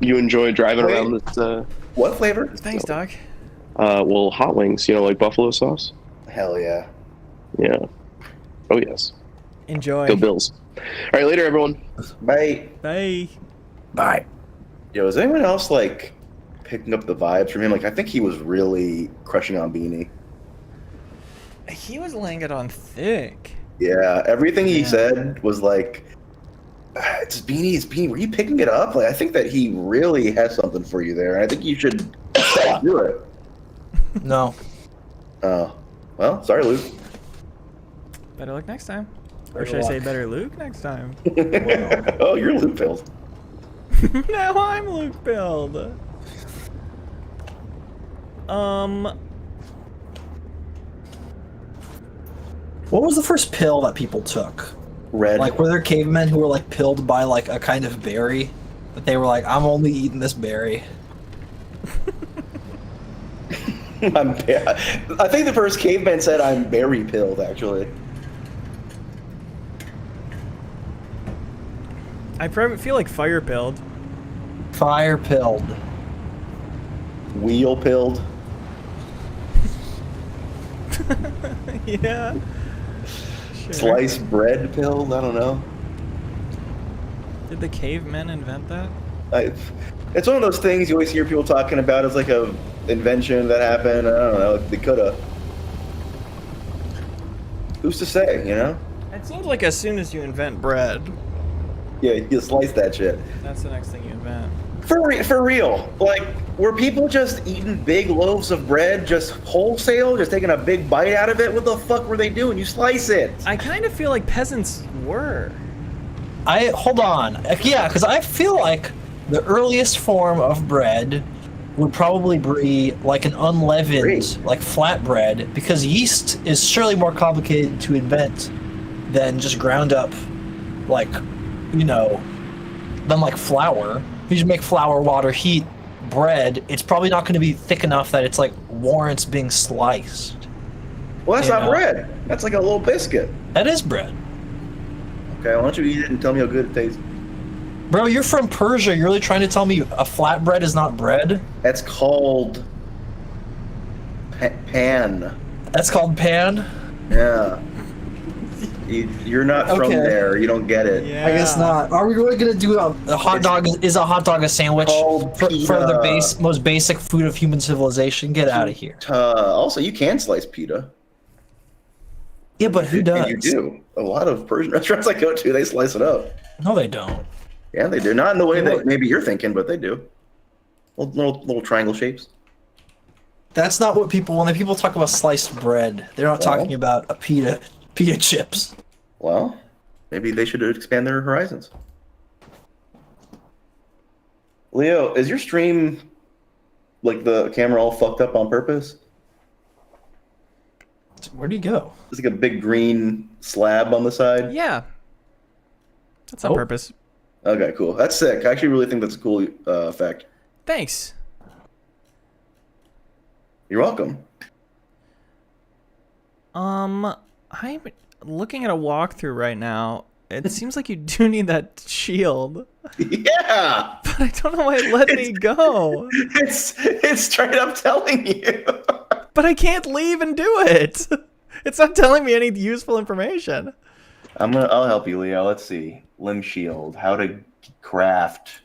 You enjoy driving Wait. around this? what flavor? Thanks, Doc. Well, hot wings. You know, like buffalo sauce. Hell yeah. Yeah. Oh yes. Enjoy. Go Bills. All right, later, everyone. Bye. Bye. Bye. Yo, is anyone else like picking up the vibes from him? Like, I think he was really crushing on Beanie. He was laying it on thick. Yeah, everything he Yeah. said was like, it's Beanie. Were you picking it up? Like, I think that he really has something for you there, and I think you should do it. No. Oh, well, sorry, Luke. Better luck next time. Or Better should I say luck. better Luke next time? Oh, you're Luke Pills. Now I'm Luke build. What was the first pill that people took? Red. Like, were there cavemen who were like pilled by like a kind of berry? That they were like, I'm only eating this berry. I think the first caveman said I'm berry pilled, actually. I probably feel like fire pilled. Fire pilled. Wheel pilled. Yeah. Sure. Sliced bread pilled. I don't know. Did the cavemen invent that? It's one of those things you always hear people talking about as like a invention that happened. I don't know. They coulda. Who's to say? You know? It seems like as soon as you invent bread, Yeah, you slice that shit. that's the next thing you invent. For real. Like, were people just eating big loaves of bread, just wholesale, just taking a big bite out of it? What the fuck were they doing? You slice it. I kind of feel like peasants were. Hold on. Yeah, because I feel like the earliest form of bread would probably be like an unleavened, Great. like flatbread, because yeast is surely more complicated to invent than just ground up, like, you know, than like flour. If you just make flour, water, heat, bread, it's probably not going to be thick enough that it's like warrants being sliced. Well, that's You not know. bread. That's like a little biscuit. That is bread. Okay, why don't you eat it and tell me how good it tastes? Bro, you're from Persia. You're really trying to tell me a flatbread is not bread? That's called pan. That's called pan? Yeah. You're not from Okay. there. You don't get it. Yeah. I guess not. Are we really gonna do a hot dog? Is a hot dog a sandwich Called for the pita. most basic food of human civilization? Get out of here. Also, you can slice pita. Yeah, but who does? And you do. A lot of Persian restaurants I go to, they slice it up. No, they don't. Yeah, they do. Not in the way What? that maybe you're thinking, but they do. Little triangle shapes. That's not what people. When people talk about sliced bread, they're not Well. talking about a pita chips. Well, maybe they should expand their horizons. Leo, is your stream like the camera all fucked up on purpose? Where do you go? There's like a big green slab on the side. Yeah. That's on Oh. purpose. Okay, cool. That's sick. I actually really think that's a cool effect. Thanks. You're welcome. I'm looking at a walkthrough right now. It seems like you do need that shield, Yeah, but I don't know why it let me go. it's straight up telling you. But I can't leave and do it. It's not telling me any useful information. I'll help you, Leo. Let's see. Limb shield. How to craft.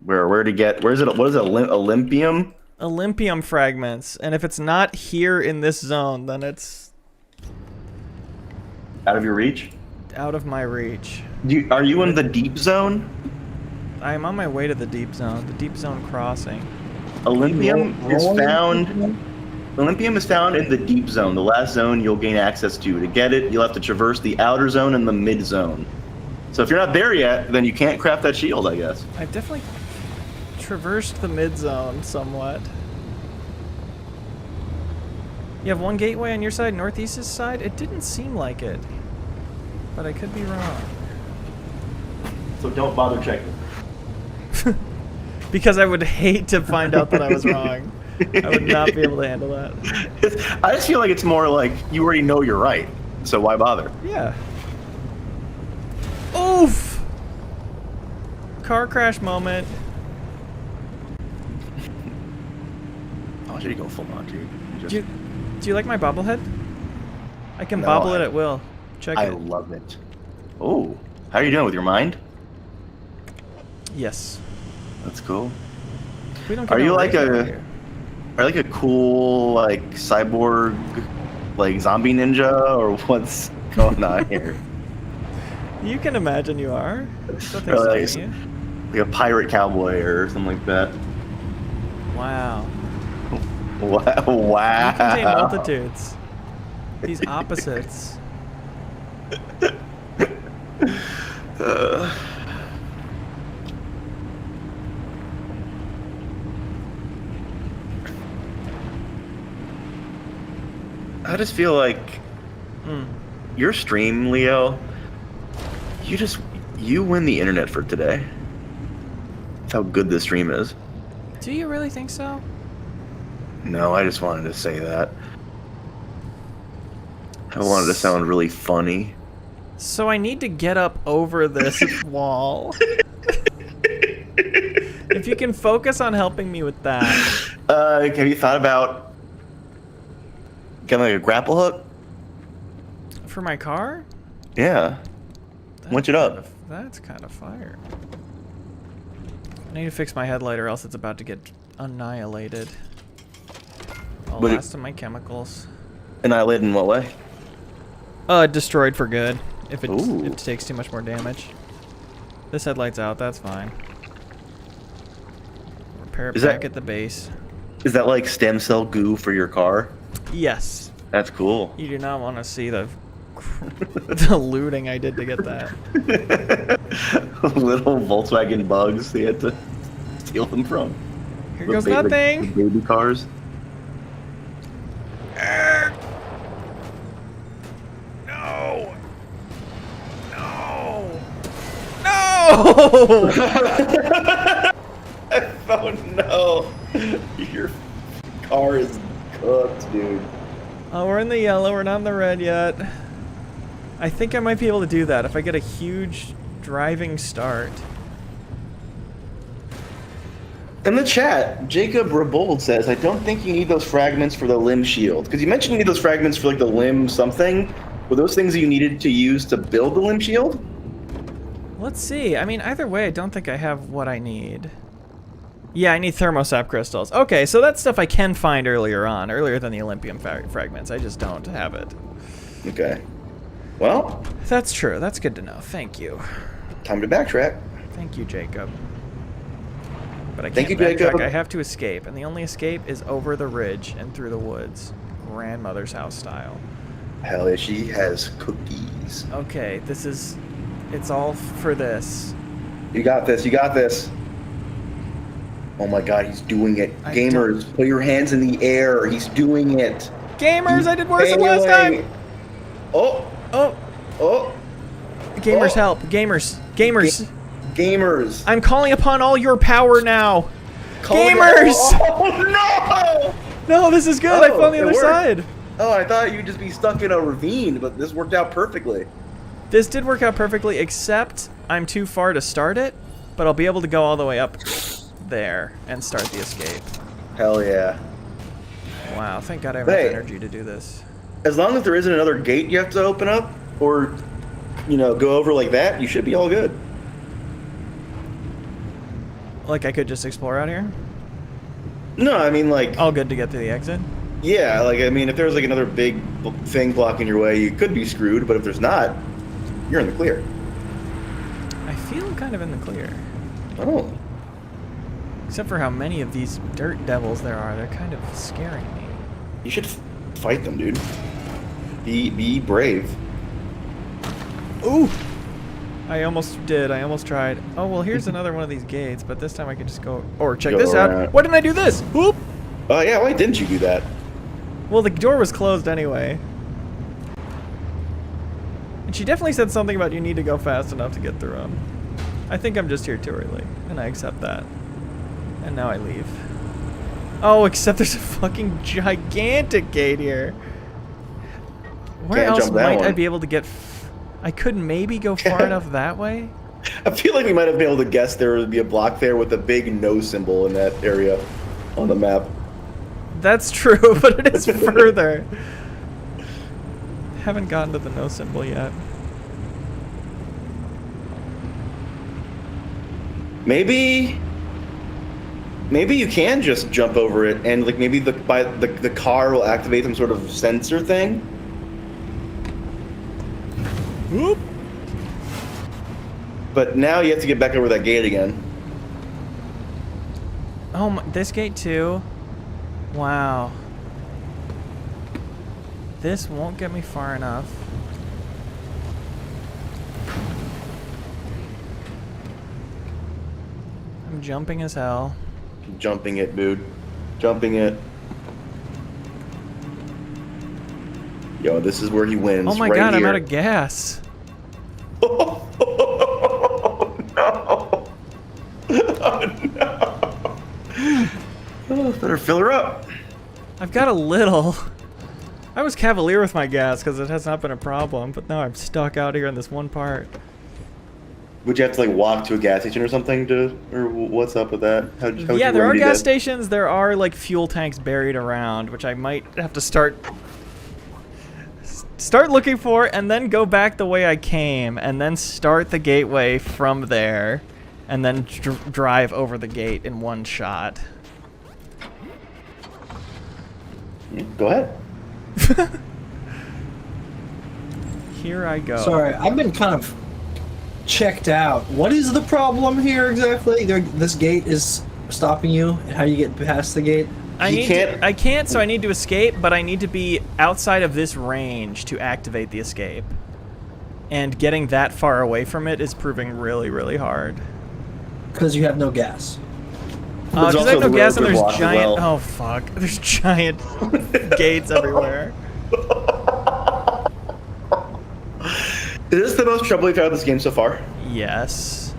Where to get? Where is it? What is it? Olympium? Olympium fragments, and if it's not here in this zone, then it's Out of your reach. out of my reach. Are you in the deep zone? I am on my way to the deep zone. The deep zone crossing. Olympium is Rolling? found. Olympium is found in the deep zone, the last zone you'll gain access to. To get it, you'll have to traverse the outer zone and the mid zone. So if you're not there yet, then you can't craft that shield, I guess. I've definitely traversed the mid zone somewhat. You have one gateway on your side, northeast's side? It didn't seem like it, but I could be wrong. So don't bother checking. Because I would hate to find out that I was wrong. I would not be able to handle that. I just feel like it's more like you already know you're right, so why bother? Yeah. Oof! Car crash moment. Oh, should you go full on, dude? Do you like my bobblehead? I can No, bobble it at will. Check I it. love it. Oh, how are you doing with your mind? Yes. That's cool. We don't get Are you no like rating a- here. Are you like a cool like cyborg, like zombie ninja, or what's going on here? You can imagine you are. Nothing's Or like, stopping like a pirate cowboy or something like that. you. Wow. Wow. You contain multitudes. These opposites. I just feel like your stream, Leo, you win the internet for today. That's how good this stream is. Do you really think so? No, I just wanted to say that. I wanted to sound really funny. So I need to get up over this wall. If you can focus on helping me with that. Have you thought about getting like a grapple hook? For my car? Yeah. Winch it up. That's kind of fire. I need to fix my headlight or else it's about to get annihilated. All But it- last of my chemicals. Annihilate in what way? Destroyed for good. If Ooh. it takes too much more damage. This headlight's out, that's fine. Repair it Is back that- at the base. Is that like stem cell goo for your car? Yes. That's cool. You do not want to see the the looting I did to get that. Little Volkswagen bugs they had to steal them from. Here The goes ba- the nothing. baby cars. No. No. No. Oh no! Your car is cooked, dude. Oh, we're in the yellow. We're not in the red yet. I think I might be able to do that if I get a huge driving start. In the chat, Jacob Rebold says, I don't think you need those fragments for the limb shield. Because you mentioned you need those fragments for like the limb something. Were those things that you needed to use to build the limb shield? Let's see. I mean, either way, I don't think I have what I need. Yeah, I need thermosap crystals. Okay, so that's stuff I can find earlier than the Olympium fragments. I just don't have it. Okay. Well, That's true. That's good to know. Thank you. time to backtrack. Thank you, Jacob. But I Thank can't you, backtrack. Jacob. I have to escape, and the only escape is over the ridge and through the woods, grandmother's house style. Hell yeah, she has cookies. Okay, it's all for this. You got this, you got this. Oh my god, he's doing it. I Gamers, put your hands in the air. He's doing it. Gamers, I did worse than last Failing. time. Oh, Oh, oh, gamers, Oh. help! Gamers! gamers. I'm calling upon all your power now. Calling it- Gamers! Oh No, this is good. I Oh, found the it other worked. side. no! Oh, I thought you'd just be stuck in a ravine, but this worked out perfectly. This did work out perfectly, except I'm too far to start it, but I'll be able to go all the way up there and start the escape. Hell yeah. Wow, thank God I have enough Hey. energy to do this. as long as there isn't another gate you have to open up or, go over like that, you should be all good. Like I could just explore out here? No, I mean like, All good to get to the exit? yeah, like I mean, if there's like another big thing blocking your way, you could be screwed. But if there's not, you're in the clear. I feel kind of in the clear. Oh, Except for how many of these dirt devils there are. They're kind of scaring me. you should fight them, dude. Be brave. Ooh! I almost did. I almost tried. Oh, well, here's another one of these gates, but this time I can just go... Or check Go this out. around. Why didn't I do this? Whoop! Oh yeah, why didn't you do that? Well, the door was closed anyway. And she definitely said something about you need to go fast enough to get through them. I think I'm just here too early, and I accept that. And now I leave. Oh, except there's a fucking gigantic gate here. Where Can't else jump that might I one. be able to get... I could maybe go far enough that way? I feel like we might have been able to guess there would be a block there with a big no symbol in that area on the map. That's true, but it is further. Haven't gotten to the no symbol yet. Maybe you can just jump over it, and like maybe the car will activate some sort of sensor thing. Whoop! But now you have to get back over that gate again. Oh, this gate too? Wow. This won't get me far enough. I'm jumping as hell. Jumping it, dude. Jumping it. Yo, this is where he wins. Oh my right god, I'm here. out of gas. Oh no! Oh no! Oh, better fill her up. I've got a little. I was cavalier with my gas because it has not been a problem, but now I'm stuck out here in this one part. Would you have to like walk to a gas station or something or what's up with that? How'd Yeah, you there are remedy gas that? stations. There are like fuel tanks buried around, which I might have to start looking for, and then go back the way I came, and then start the gateway from there, and then drive over the gate in one shot. Yeah, go ahead. Here I go. Sorry, I've been kind of checked out. What is the problem here exactly? This gate is stopping you, and how do you get past the gate? I can't, so I need to escape, but I need to be outside of this range to activate the escape. And getting that far away from it is proving really, really hard. Because you have no gas. Because I also have no the gas and road there's block as giant... well. Oh, fuck. There's giant gates everywhere. Is this the most trouble you've had with this game so far? Yes.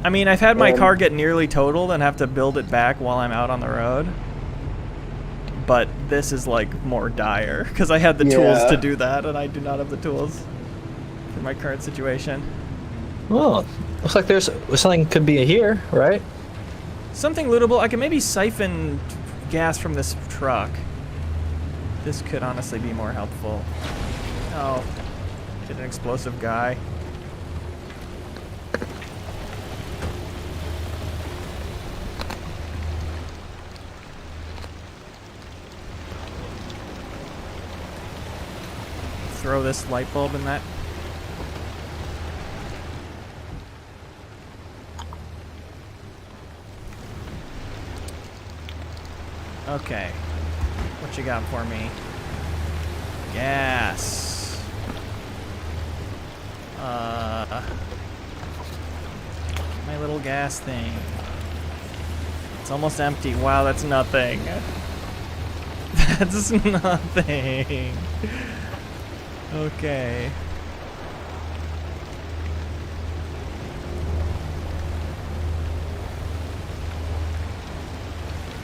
I mean, I've had my car get nearly totaled and have to build it back while I'm out on the road. But this is, like, more dire, because I had the tools Yeah. to do that, and I do not have the tools for my current situation. Well, looks like there's something could be here, right? Something lootable. I can maybe siphon gas from this truck. This could honestly be more helpful. Oh, get an explosive guy. Throw this light bulb in that. Okay. What you got for me? Gas. My little gas thing. It's almost empty. Wow, that's nothing. That's nothing. Okay.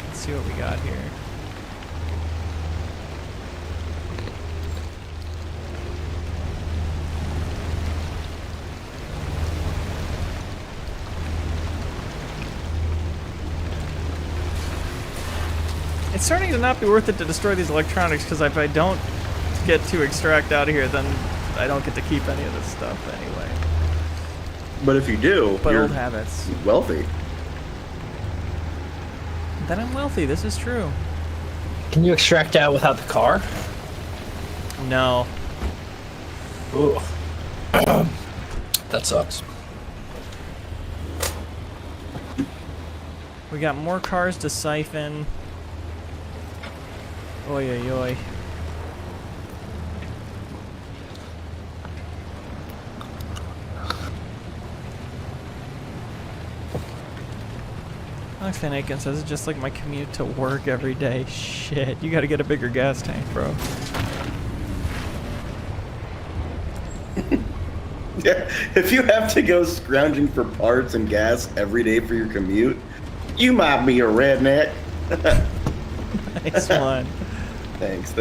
Let's see what we got here. It's starting to not be worth it to destroy these electronics, because if I don't get to extract out of here, then I don't get to keep any of this stuff anyway. But if you do, But you're old habits. wealthy. Then I'm wealthy. This is true. Can you extract out without the car? No. Ooh. That sucks. We got more cars to siphon. Oi, oi, oi. Alex Van Aiken says it's just like my commute to work every day. Shit, you gotta get a bigger gas tank, bro. Yeah, if you have to go scrounging for parts and gas every day for your commute, you might be a redneck. Nice one. Thanks.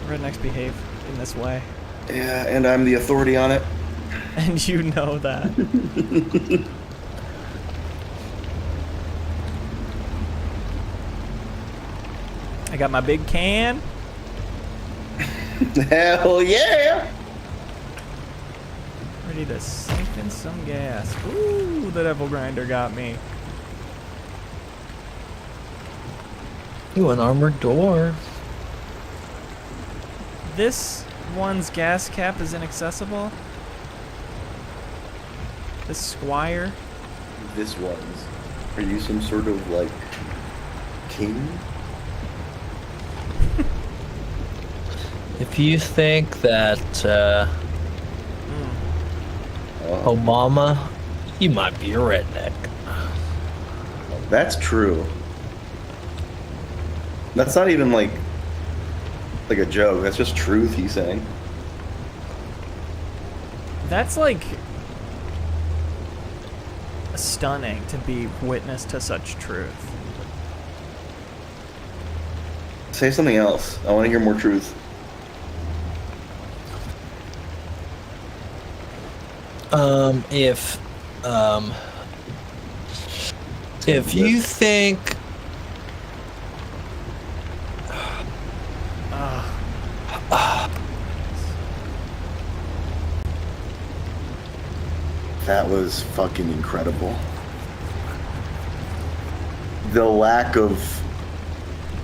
Rednecks behave in this way. Yeah, and I'm the authority on it. And you know that. I got my big can. Hell yeah! Ready to siphon some gas. Ooh, the devil grinder got me. Ooh, an armored door. This one's gas cap is inaccessible. The Squire. This was. Are you some sort of like king? If you think that Obama, you might be a redneck. That's true. That's not even like a joke. That's just truth he's saying. That's like stunning to be witness to such truth. Say something else. I want to hear more truth. If you think That was fucking incredible. The lack of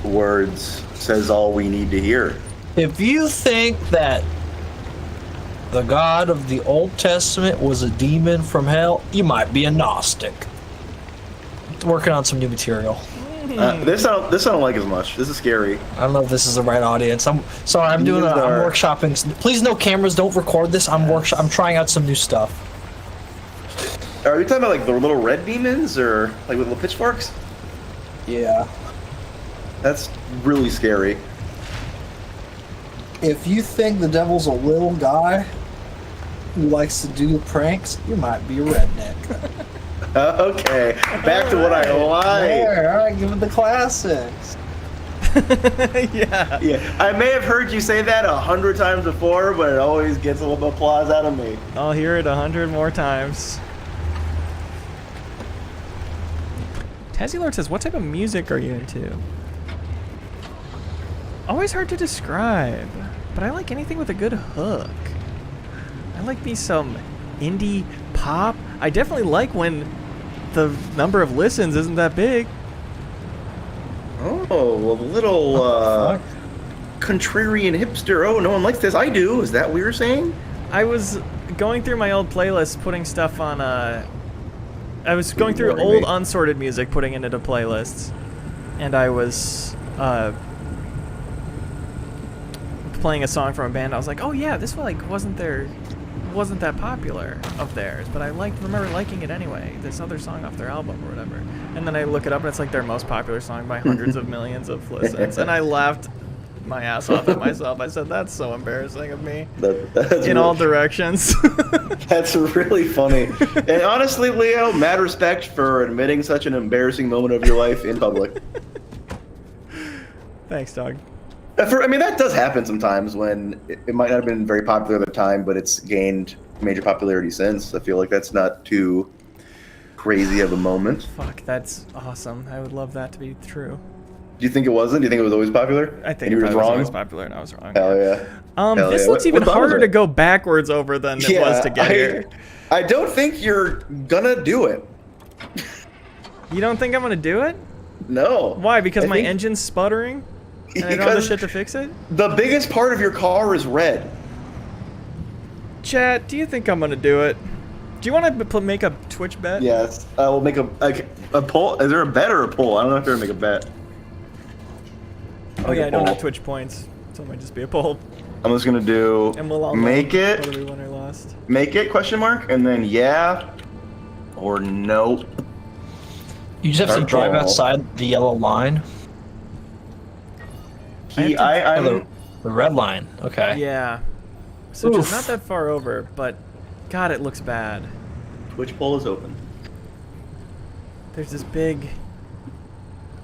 words says all we need to hear. if you think that the God of the Old Testament was a demon from hell, you might be a Gnostic. Working on some new material. This I don't like as much. This is scary. I don't know if this is the right audience. I'm sorry. I'm These I'm are- workshopping. Please, no cameras. Don't record this. I'm trying out some new stuff. Are we talking about like the little red demons or like with little pitchforks? Yeah. That's really scary. If you think the devil's a little guy who likes to do pranks, you might be a redneck. Okay, back to what I like. There, all right, give it the classics. Yeah. Yeah, I may have heard you say that 100 times before, but it always gets a little applause out of me. I'll hear it 100 more times. Tazzy Lord says, what type of music are you into? Always hard to describe, but I like anything with a good hook. I like me some indie pop. I definitely like when the number of listens isn't that big. Oh, a little contrarian hipster. Oh, no one likes this. I do. Is that what you were saying? I was going through my old playlist, putting stuff on, I was going through Really? old unsorted music, putting it into playlists, and I was, playing a song from a band. I was like, oh yeah, this wasn't that popular of theirs, but I remember liking it anyway, this other song off their album or whatever. And then I look it up and it's like their most popular song by hundreds of millions of listens. And I laughed my ass off at myself. I said, that's so embarrassing of me. That's In all directions. That's really funny. And honestly, Leo, mad respect for admitting such an embarrassing moment of your life in public. Thanks, dog. I mean, that does happen sometimes when it might not have been very popular at the time, but it's gained major popularity since. I feel like that's not too crazy of a moment. Fuck, that's awesome. I would love that to be true. Do you think it wasn't? Do you think it was always popular? I think and you it were was wrong. always popular, and I was wrong. Hell yeah. Hell This yeah. looks even What button was harder it? to go backwards over than it was to get here. I don't think you're gonna do it. You don't think I'm gonna do it? No. Why? Because I my think- engine's sputtering? And I don't have the Because shit to fix it? the biggest part of your car is red. Chat, do you think I'm gonna do it? Do you want to make a Twitch bet? Yes. I will make a poll. Is there a bet or a poll? I don't know if they're gonna make a bet. Oh yeah, I don't poll. have Twitch points, so it might just be a poll. I'm just gonna do And we'll all make know it, whether we won or lost. make it question mark, and then yeah or no. You just have to Dark drive ball. outside the yellow line. I'm The red line. Okay. Yeah. So just Oof. not that far over, but God, it looks bad. Twitch poll is open. There's this big...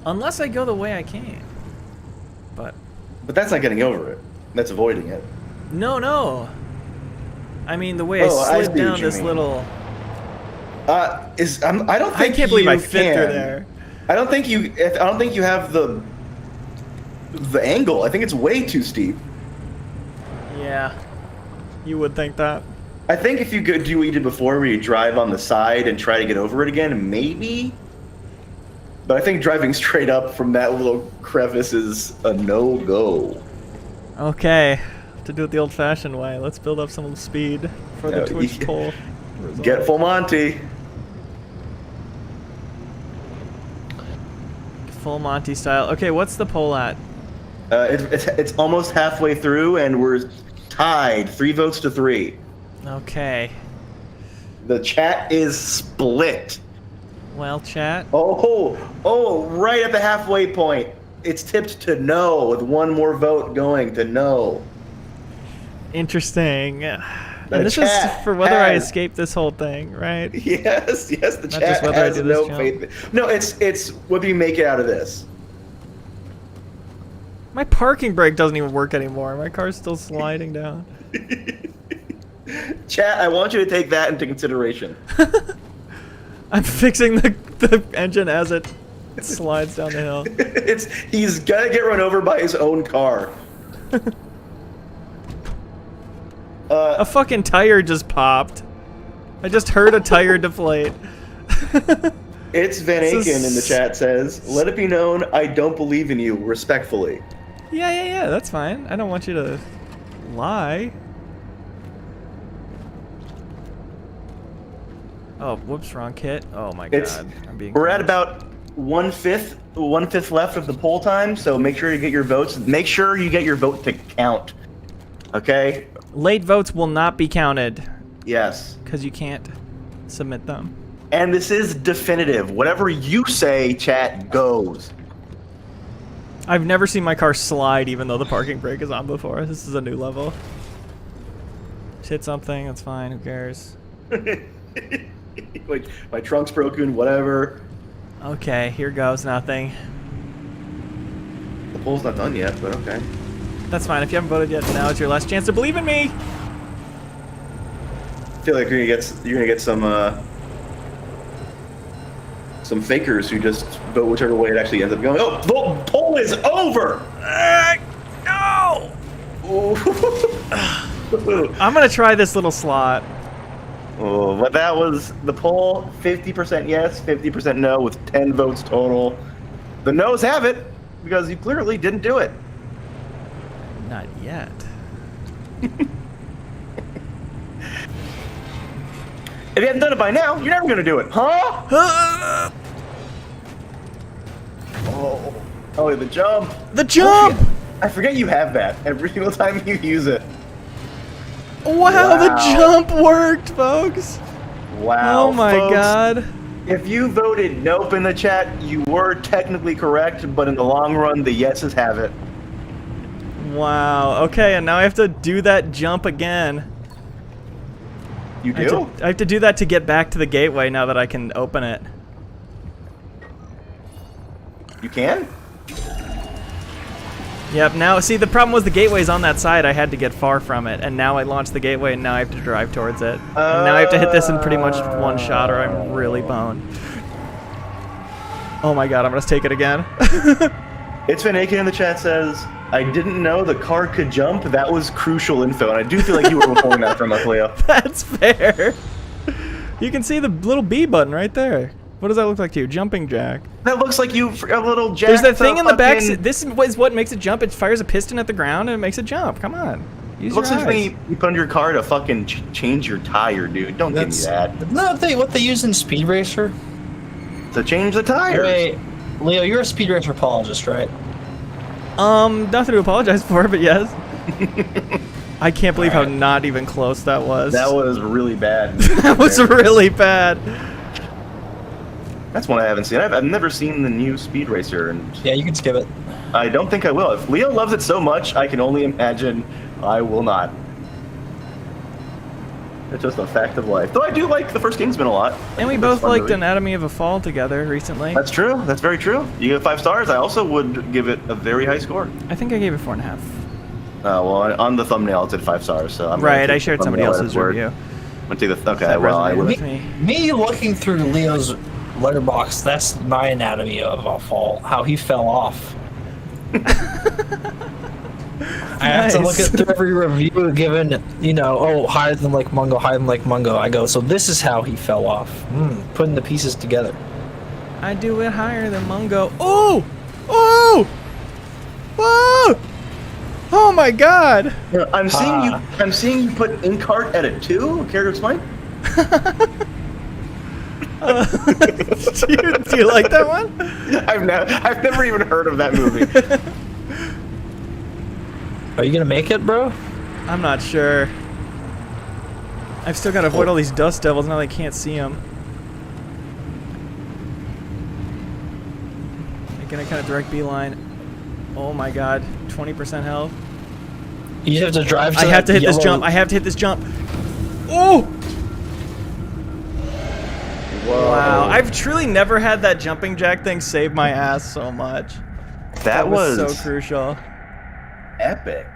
Unless I go the way I came. But... But that's not getting over it. That's avoiding it. No. I mean, the way Oh, I I slid see what down you this mean. little... I don't I think can't believe I you fit through can. there. I don't think you have the angle. I think it's way too steep. Yeah. You would think that. I think if you could do what you did before, where you drive on the side and try to get over it again, maybe. But I think driving straight up from that little crevice is a no-go. Okay. To do it the old-fashioned way, let's build up some speed for the Yeah, Twitch you- poll. result. Get full Monty. Full Monty style. Okay, what's the poll at? It's almost halfway through, and we're tied 3 votes to 3. Okay. The chat is split. Well, chat. Oh, right at the halfway point. It's tipped to no, with one more vote going to no. Interesting. The And this is chat for whether I has- escape this whole thing, right? Yes, the Not chat just whether I has do this no jump. faith. No, it's whether you make it out of this. My parking brake doesn't even work anymore. My car's still sliding down. Chat, I want you to take that into consideration. I'm fixing the engine as it slides down the hill. He's gonna get run over by his own car. A fucking tire just popped. I just heard a tire deflate. It's Van So Aken in the chat says, "Let it be known, I don't believe in you, respectfully." Yeah, that's fine. I don't want you to lie. Oh, whoops, wrong kit. Oh my It's god. I'm being we're at gross. about one fifth left of the poll time, so make sure you get your votes. Make sure you get your vote to count. Okay? Late votes will not be counted Yes. because you can't submit them. And this is definitive. Whatever you say, chat goes. I've never seen my car slide even though the parking brake is on before. This is a new level. Just hit something, that's fine, who cares? Like, my trunk's broken, whatever. Okay, here goes nothing. The poll's not done yet, but okay. That's fine, if you haven't voted yet, now is your last chance to believe in me! I feel like you're gonna get some fakers who just vote whichever way it actually ends up going. Oh, the poll is over! No! Ooh. I'm gonna try this little slot. Oh, but that was the poll, 50% yes, 50% no, with 10 votes total. The no's have it, because you clearly didn't do it. Not yet. If you haven't done it by now, you're never gonna do it, huh? Oh, the jump. The jump! I forget you have that every single time you use it. Wow, the Wow. jump worked, folks! Wow. Oh my folks. god. If you voted nope in the chat, you were technically correct, but in the long run, the yeses have it. Wow, okay, and now I have to do that jump again. You I have do? to- I have to do that to get back to the gateway now that I can open it. You can? Yep, now, see, the problem was the gateway's on that side. I had to get far from it, and now I launched the gateway, and now I have to drive towards it. And now I have to hit this in pretty much one shot, or I'm really boned. Oh my god, I'm gonna take it again. It's Van Aken in the chat says, I didn't know the car could jump. That was crucial info. And I do feel like you were pulling that from us, Leo. That's fair. You can see the little B button right there. What does that look like to you? Jumping jack. That looks like you a little jack. There's that thing in the back. This is what makes it jump. It fires a piston at the ground and it makes it jump. Come on. Use It looks your like eyes. something you put on your car to fucking change your tire, dude. Don't give me that. No, what they use in Speed Racer. To change the tires. Wait, Leo, you're a Speed Racer apologist, right? Nothing to apologize for, but yes. I can't believe how not even close that was. That was really bad. That was really bad. That's one I haven't seen. I've never seen the new Speed Racer, and Yeah, you can skip it. I don't think I will. If Leo loves it so much, I can only imagine I will not. It's just a fact of life. Though I do like the first Kingsman a lot. And we It's a both fun liked movie. Anatomy of a Fall together recently. That's true. That's very true. You give it 5 stars. I also would give it a very high score. I think I gave it 4.5. Well, on the thumbnail it said 5 stars, so I'm gonna Right, take I the shared somebody thumbnail as else's word. review. I'm gonna take the okay. That Well, I resonated would. with me. Me looking through Leo's letterbox, that's my Anatomy of a Fall. How he fell off. I have to look Nice. at through every review given, oh, higher than Lake Mungo, higher than Lake Mungo. I go, so this is how he fell off. Putting the pieces together. I do it higher than Mungo. Oh! Oh! Oh! Oh my god! I'm seeing you. I'm seeing you put Inkart at a 2. Care to explain? Do you like that one? I've never even heard of that movie. Are you gonna make it, bro? I'm not sure. I've still got to avoid all these dust devils now they can't see them. Making a kind of direct beeline. Oh my god, 20% health. You have to drive to I have to that hit this yellow- jump. I have to hit this jump. Oh! Wow, I've truly never had that jumping jack thing save my ass so much. That was so crucial. epic.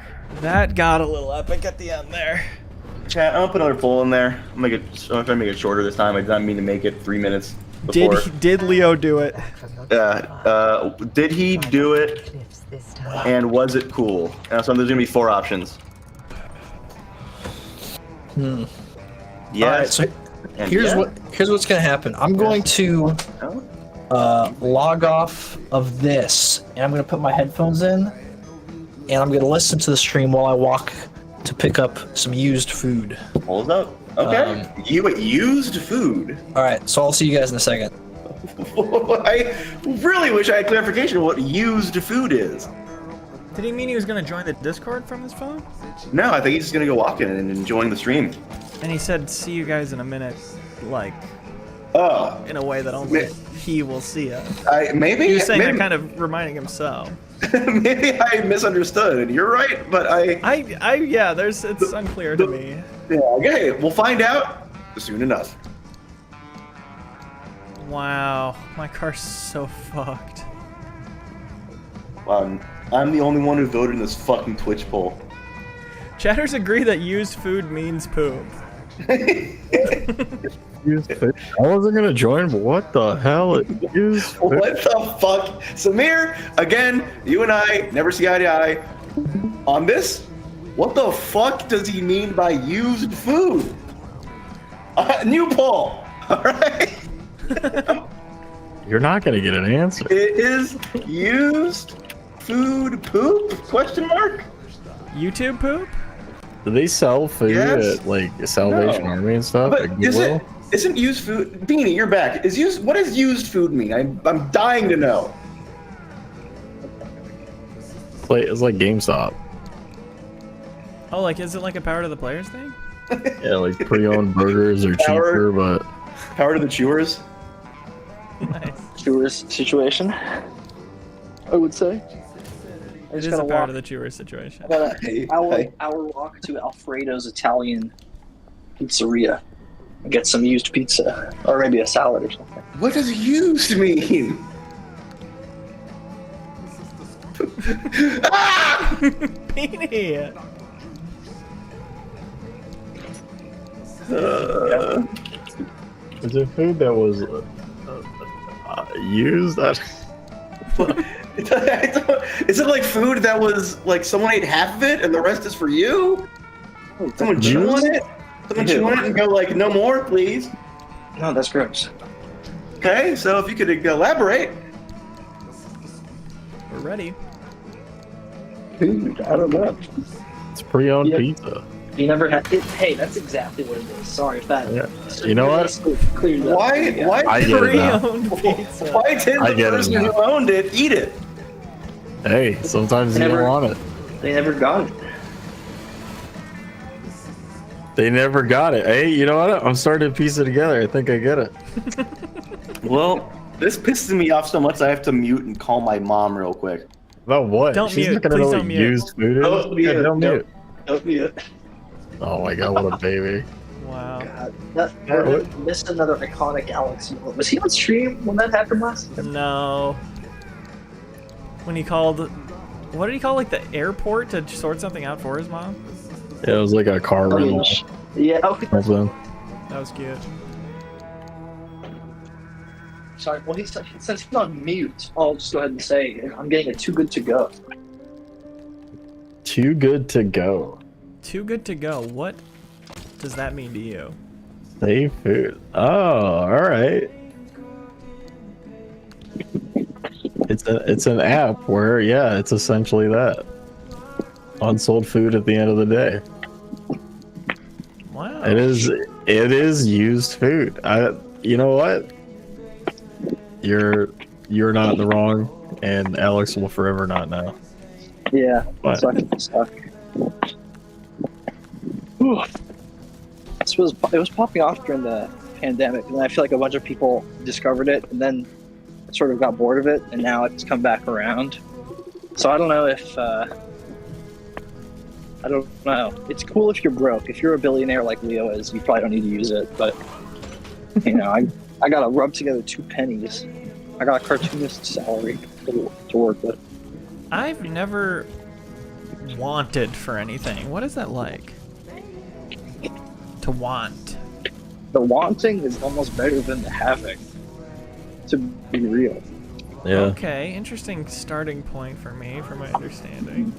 That got a little epic at the end there. Chat, I'm gonna put another poll in there. I'm gonna try to make it shorter this time. I did not mean to make it 3 minutes before. Did Leo do it? Did he do it? Cliffs this time. And was it cool? And so there's gonna be 4 options. Yes. Alright, so and here's yeah. here's what's gonna happen. I'm going to Oh. log off of this, and I'm gonna put my headphones in, and I'm gonna listen to the stream while I walk to pick up some used food. Hold up. Okay. You used food. All right, so I'll see you guys in a second. I really wish I had clarification of what used food is. Did he mean he was gonna join the Discord from his phone? No, I think he's just gonna go walking and enjoying the stream. And he said, "See you guys in a minute," like Oh, in a way that only he will see us. maybe He was saying maybe, that kind of reminding himself. maybe I misunderstood, and you're right. But Yeah, it's unclear to me. yeah, okay, we'll find out soon enough. Wow, my car's so fucked. I'm the only one who voted in this fucking Twitch poll. Chatters agree that used food means poop. I wasn't gonna join, but what the hell? What the fuck? Samir, again, you and I never see eye to eye on this. What the fuck does he mean by used food? New poll. All right. You're not gonna get an answer. It is used food poop? Question mark? YouTube poop? Do they sell food Yes. at like Salvation No. Army and stuff? But Like Goodwill? isn't used food? Beanie, you're back. What does used food mean? I'm dying to know. It's like GameStop. Oh, like is it like a power to the players thing? Yeah, like pre-owned burgers are cheaper, but Power to the chewers. Nice. Chewers situation, I would say. It is a power to the chewer situation. Hey, Our walk to Alfredo's Italian Pizzeria and get some used pizza, or maybe a salad or something. What does used mean? Ah! Beanie! is it food that was used? Is it like food that was like someone ate half of it and the rest is for you? Someone chew on it? Someone chew on it and go like, no more, please. No, that's gross. Okay, so if you could elaborate. We're ready. Dude, I don't know. It's pre-owned Yeah. pizza. You never had it. Hey, that's exactly what it is. Sorry if that. Yeah. You know what? Cleared it up. Why I did get it now. Pre-owned pizza. why did I the get it person now. who owned it eat it? Hey, sometimes you Never- don't want it. They never got it. They never got it. Hey, you know what? I'm starting to piece it together. I think I get it. Well, this pisses me off so much I have to mute and call my mom real quick. About what? Don't She's mute. not gonna Please know don't what mute. used food is. Don't Yeah, mute. don't mute. Don't be it. Oh my god, what a baby. Wow. God, we're gonna miss another iconic Alex moment. Was he on stream when that happened last time? No. When he called, what did he call like the airport to sort something out for his mom? Yeah, it was like a car rental. Yeah. Okay. Something. That was cute. Sorry. Well, since he's on mute, I'll just go ahead and say I'm getting a too good to go. Too good to go. Too good to go. What does that mean to you? Save food. Oh, alright. It's an app where, yeah, it's essentially that. Unsold food at the end of the day. Wow. It is used food. You know what? You're not in the wrong, and Alex will forever not know. Yeah. What? Suck. Whew. It was popping off during the pandemic, and I feel like a bunch of people discovered it and then sort of got bored of it, and now it's come back around. So I don't know if I don't know. It's cool if you're broke. If you're a billionaire like Leo is, you probably don't need to use it. But you know, I gotta rub together 2 pennies. I got a cartoonist salary to work with. I've never wanted for anything. What is that like? To want. The wanting is almost better than the having. To be real. Yeah. Okay, interesting starting point for me, from my understanding.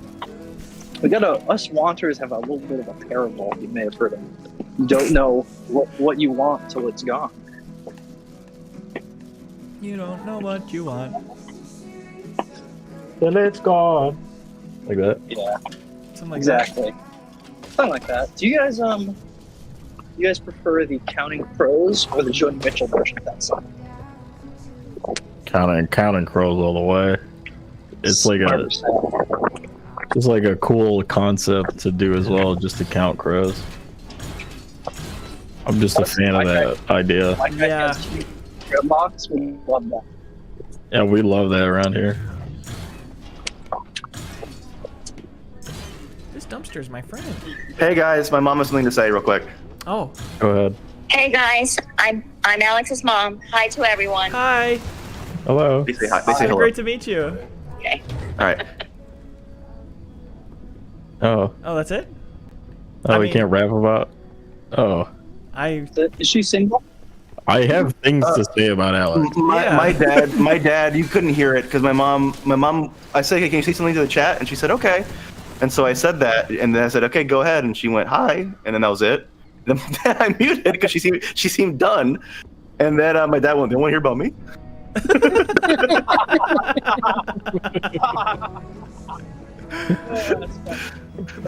Us wanters have a little bit of a parable you may have heard of. You don't know what you want till it's gone. You don't know what you want. Then it's gone. Like that. Yeah, Something like exactly. Something like that. Do you guys prefer the Counting Crows or the Joni Mitchell version of that song? Counting crows all the way. It's like 100%. it's like a cool concept to do as well, just to count crows. I'm just a fan of that idea. Like Yeah. Dreadlocks, we love that. Yeah, we love that around here. This dumpster's my friend. Hey guys, my mom has something to say real quick. Oh, Go ahead. Hey guys, I'm Alex's mom. Hi to everyone. hi. Hello. They say hi. They say hello. Great to meet you. Okay. All right. Oh. Oh, that's it? Oh, I we mean- can't rap about. Oh. Is she single? I have things to say about Alex. Yeah. My dad, you couldn't hear it because my mom, I said, hey, can you say something to the chat? And she said, okay. And so I said that, and then I said, okay, go ahead. And she went, hi. And then that was it. Then I muted because she seemed done. And then my dad went, they want to hear about me?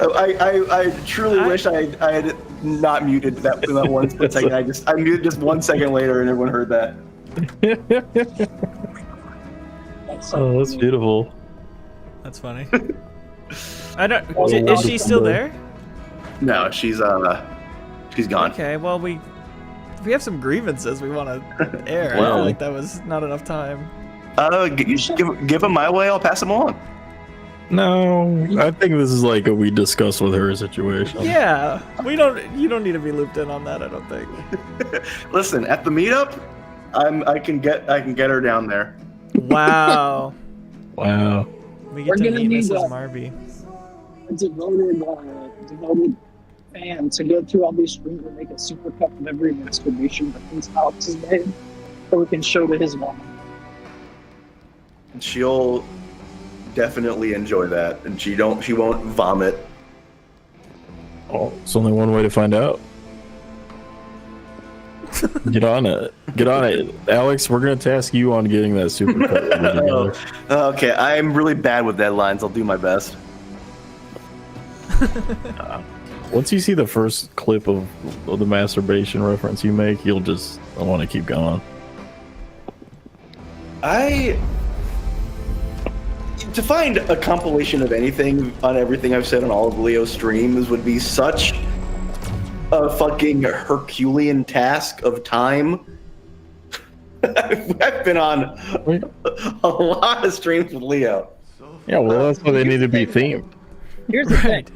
I truly wish I had not muted that 1 split second. I muted just 1 second later, and everyone heard that. Oh, that's beautiful. That's funny. I don't. Is she still there? No, she's gone. Okay, well we have some grievances we want to air. I Well. feel like that was not enough time. Give them my way. I'll pass them along. No, I think this is like a we discussed with her situation. Yeah, we don't. You don't need to be looped in on that. I don't think. Listen, at the meetup, I can get her down there. Wow. Wow. We We're get to gonna meet need Mrs. that. Marby. A devoted fan to go through all these streams and make a super cut of every masturbation reference Alex has made, so we can show to his mom. She'll definitely enjoy that, and she won't vomit. Oh, it's only one way to find out. Get on it. Get on it. Alex, we're going to task you on getting that super cut together. Okay, I'm really bad with deadlines. I'll do my best. Once you see the first clip of the masturbation reference you make, you'll just want to keep going. To find a compilation of anything on everything I've said on all of Leo's streams would be such a fucking Herculean task of time. I've been on a lot of streams with Leo. Yeah, well, that's why they need to be themed. Here's the thing.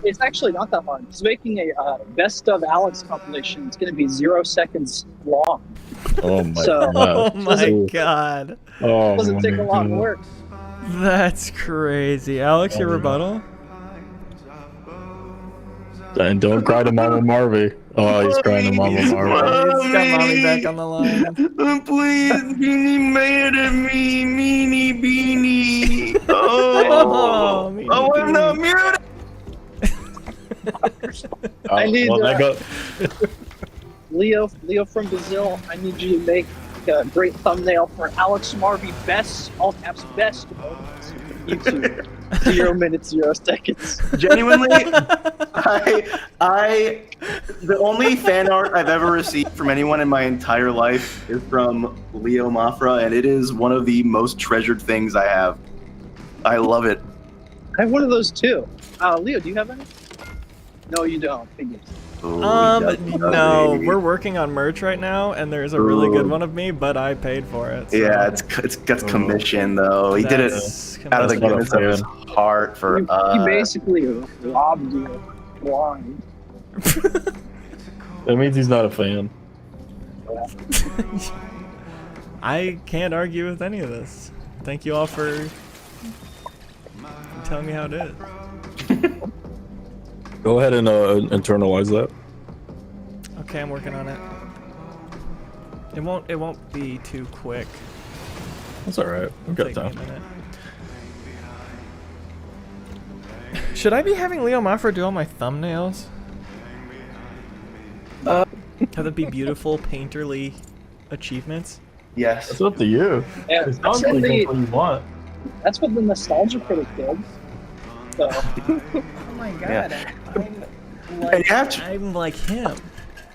It's actually not that hard. Just making a best of Alex compilation. It's going to be 0 seconds long. Oh my So- god. Oh my god. Oh, It doesn't take a lot of God. work. That's crazy. Alex, your rebuttal? And don't cry to Mama Marvy. Oh, he's crying to Mama Marvy. He's got mommy back on the line. Please be mad at me, meanie beanie. Oh, meanie Oh, I'm not muted. I need, well, that go- Leo from Brazil, I need you to make a great thumbnail for Alex Marvy best, all caps best moments. YouTube. 0 minutes, 0 seconds. Genuinely, the only fan art I've ever received from anyone in my entire life is from Leo Mafra, and it is one of the most treasured things I have. I love it. I have one of those too. Leo, do you have any? No, you don't. Figures. Ooh, No, baby. we're working on merch right now, and there's a really good one of me, but I paid for it. So Yeah, it's commission though. He did it that's out of the commission. goodness of his heart for He basically robbed you blind. that means he's not a fan. I can't argue with any of this. Thank you all for telling me how it is. Go ahead and internalize that. Okay, I'm working on it. It won't be too quick. That's alright. We've got Take me a time. minute. Should I be having Leo Mafra do all my thumbnails? Have it be beautiful, painterly achievements? Yes. It's up to you. Yeah, It's that's not what like the- what you want. That's what the nostalgia critic did. So, Oh my god. And I'm like him.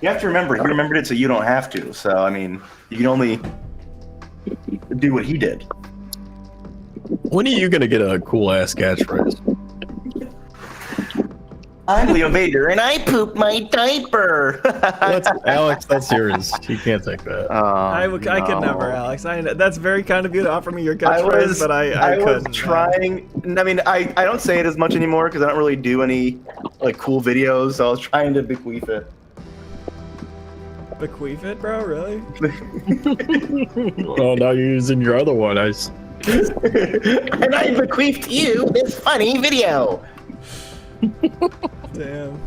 you have to remember, he remembered it so you don't have to. So I mean, you can only do what he did. When are you gonna get a cool ass catchphrase? I'm Leo Vader, and I pooped my diaper. Alex, that's yours. You can't take that. I could never, Alex. That's very kind of you to offer me your catchphrase, but I was couldn't. trying. I mean, I don't say it as much anymore because I don't really do any like cool videos. So I was trying to bequeath it. Bequeath it, bro? Really? Oh, now you're using your other one. And I bequeathed you this funny video. Damn.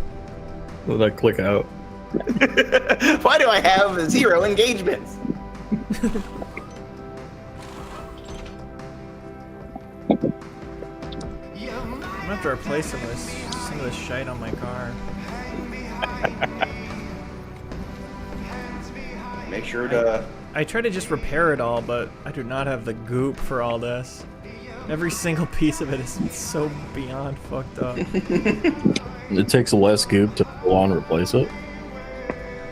Let that click out. Why do I have 0 engagements? I'm gonna have to replace some of this shite on my car. Make sure to. I try to just repair it all, but I do not have the goop for all this. Every single piece of it is so beyond fucked up. It takes less goop to full on replace it.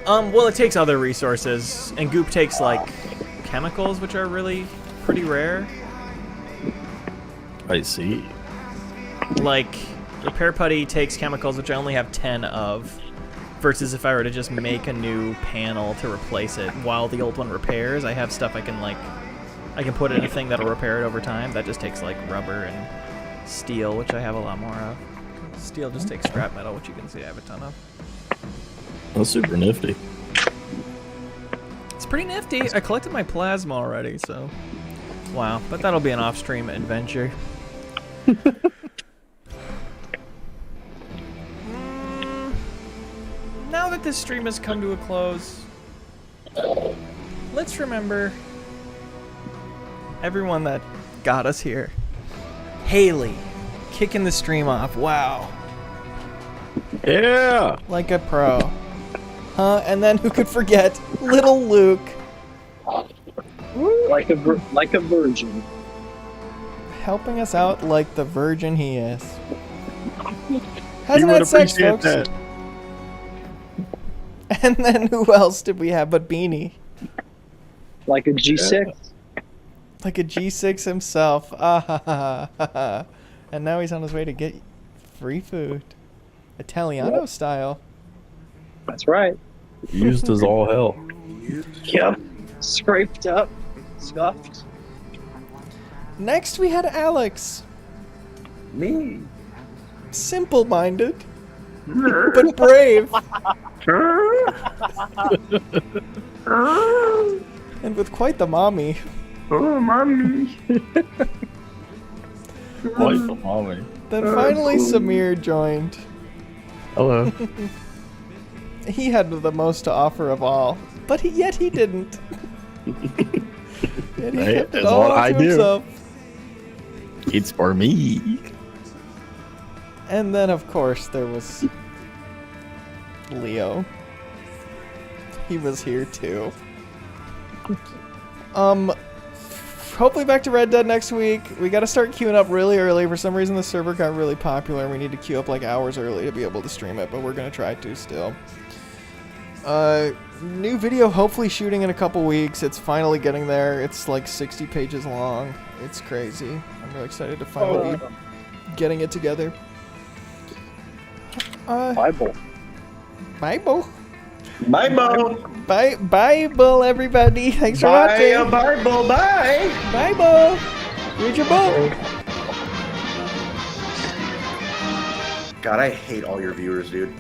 Well, it takes other resources, and goop takes like chemicals, which are really pretty rare. I see. Like repair putty takes chemicals, which I only have 10 of, versus if I were to just make a new panel to replace it while the old one repairs, I have stuff I can put in a thing that'll repair it over time. That just takes like rubber and steel, which I have a lot more of. Steel just takes scrap metal, which you can see I have a ton of. That's super nifty. It's pretty nifty. I collected my plasma already, so wow. But that'll be an off-stream adventure. Now that this stream has come to a close, let's remember everyone that got us here. Haley, kicking the stream off. Wow. Yeah. Like a pro. And then who could forget? Little Luke. Like a virgin. Helping us out like the virgin he is. You Hasn't would had sex, appreciate folks. that. And then who else did we have but Beanie? Like a G6. Like a G6 himself. Ah ha ha ha ha. And now he's on his way to get free food. Italiano style. That's right. Used as all hell. Yep. Scraped up. Scuffed. Next we had Alex. Me. Simple-minded. But brave. And with quite the mommy. Oh, mommy. Quite the mommy. Then finally Samir joined. Hello. He had the most to offer of all, but yet he didn't. Yet he Hey, kept it it's all what I to do. himself. It's for me. And then, of course, there was Leo. He was here too. Hopefully back to Red Dead next week. We gotta start queuing up really early. For some reason the server got really popular and we need to queue up like hours early to be able to stream it, but we're gonna try to still. New video hopefully shooting in a couple weeks. It's finally getting there. It's like 60 pages long. It's crazy. I'm really excited to finally be getting it together. Bible. Bible? Bible. Bible, everybody. Thanks for Buy watching. a Bible. Bye. Bible. Read your book. God, I hate all your viewers, dude.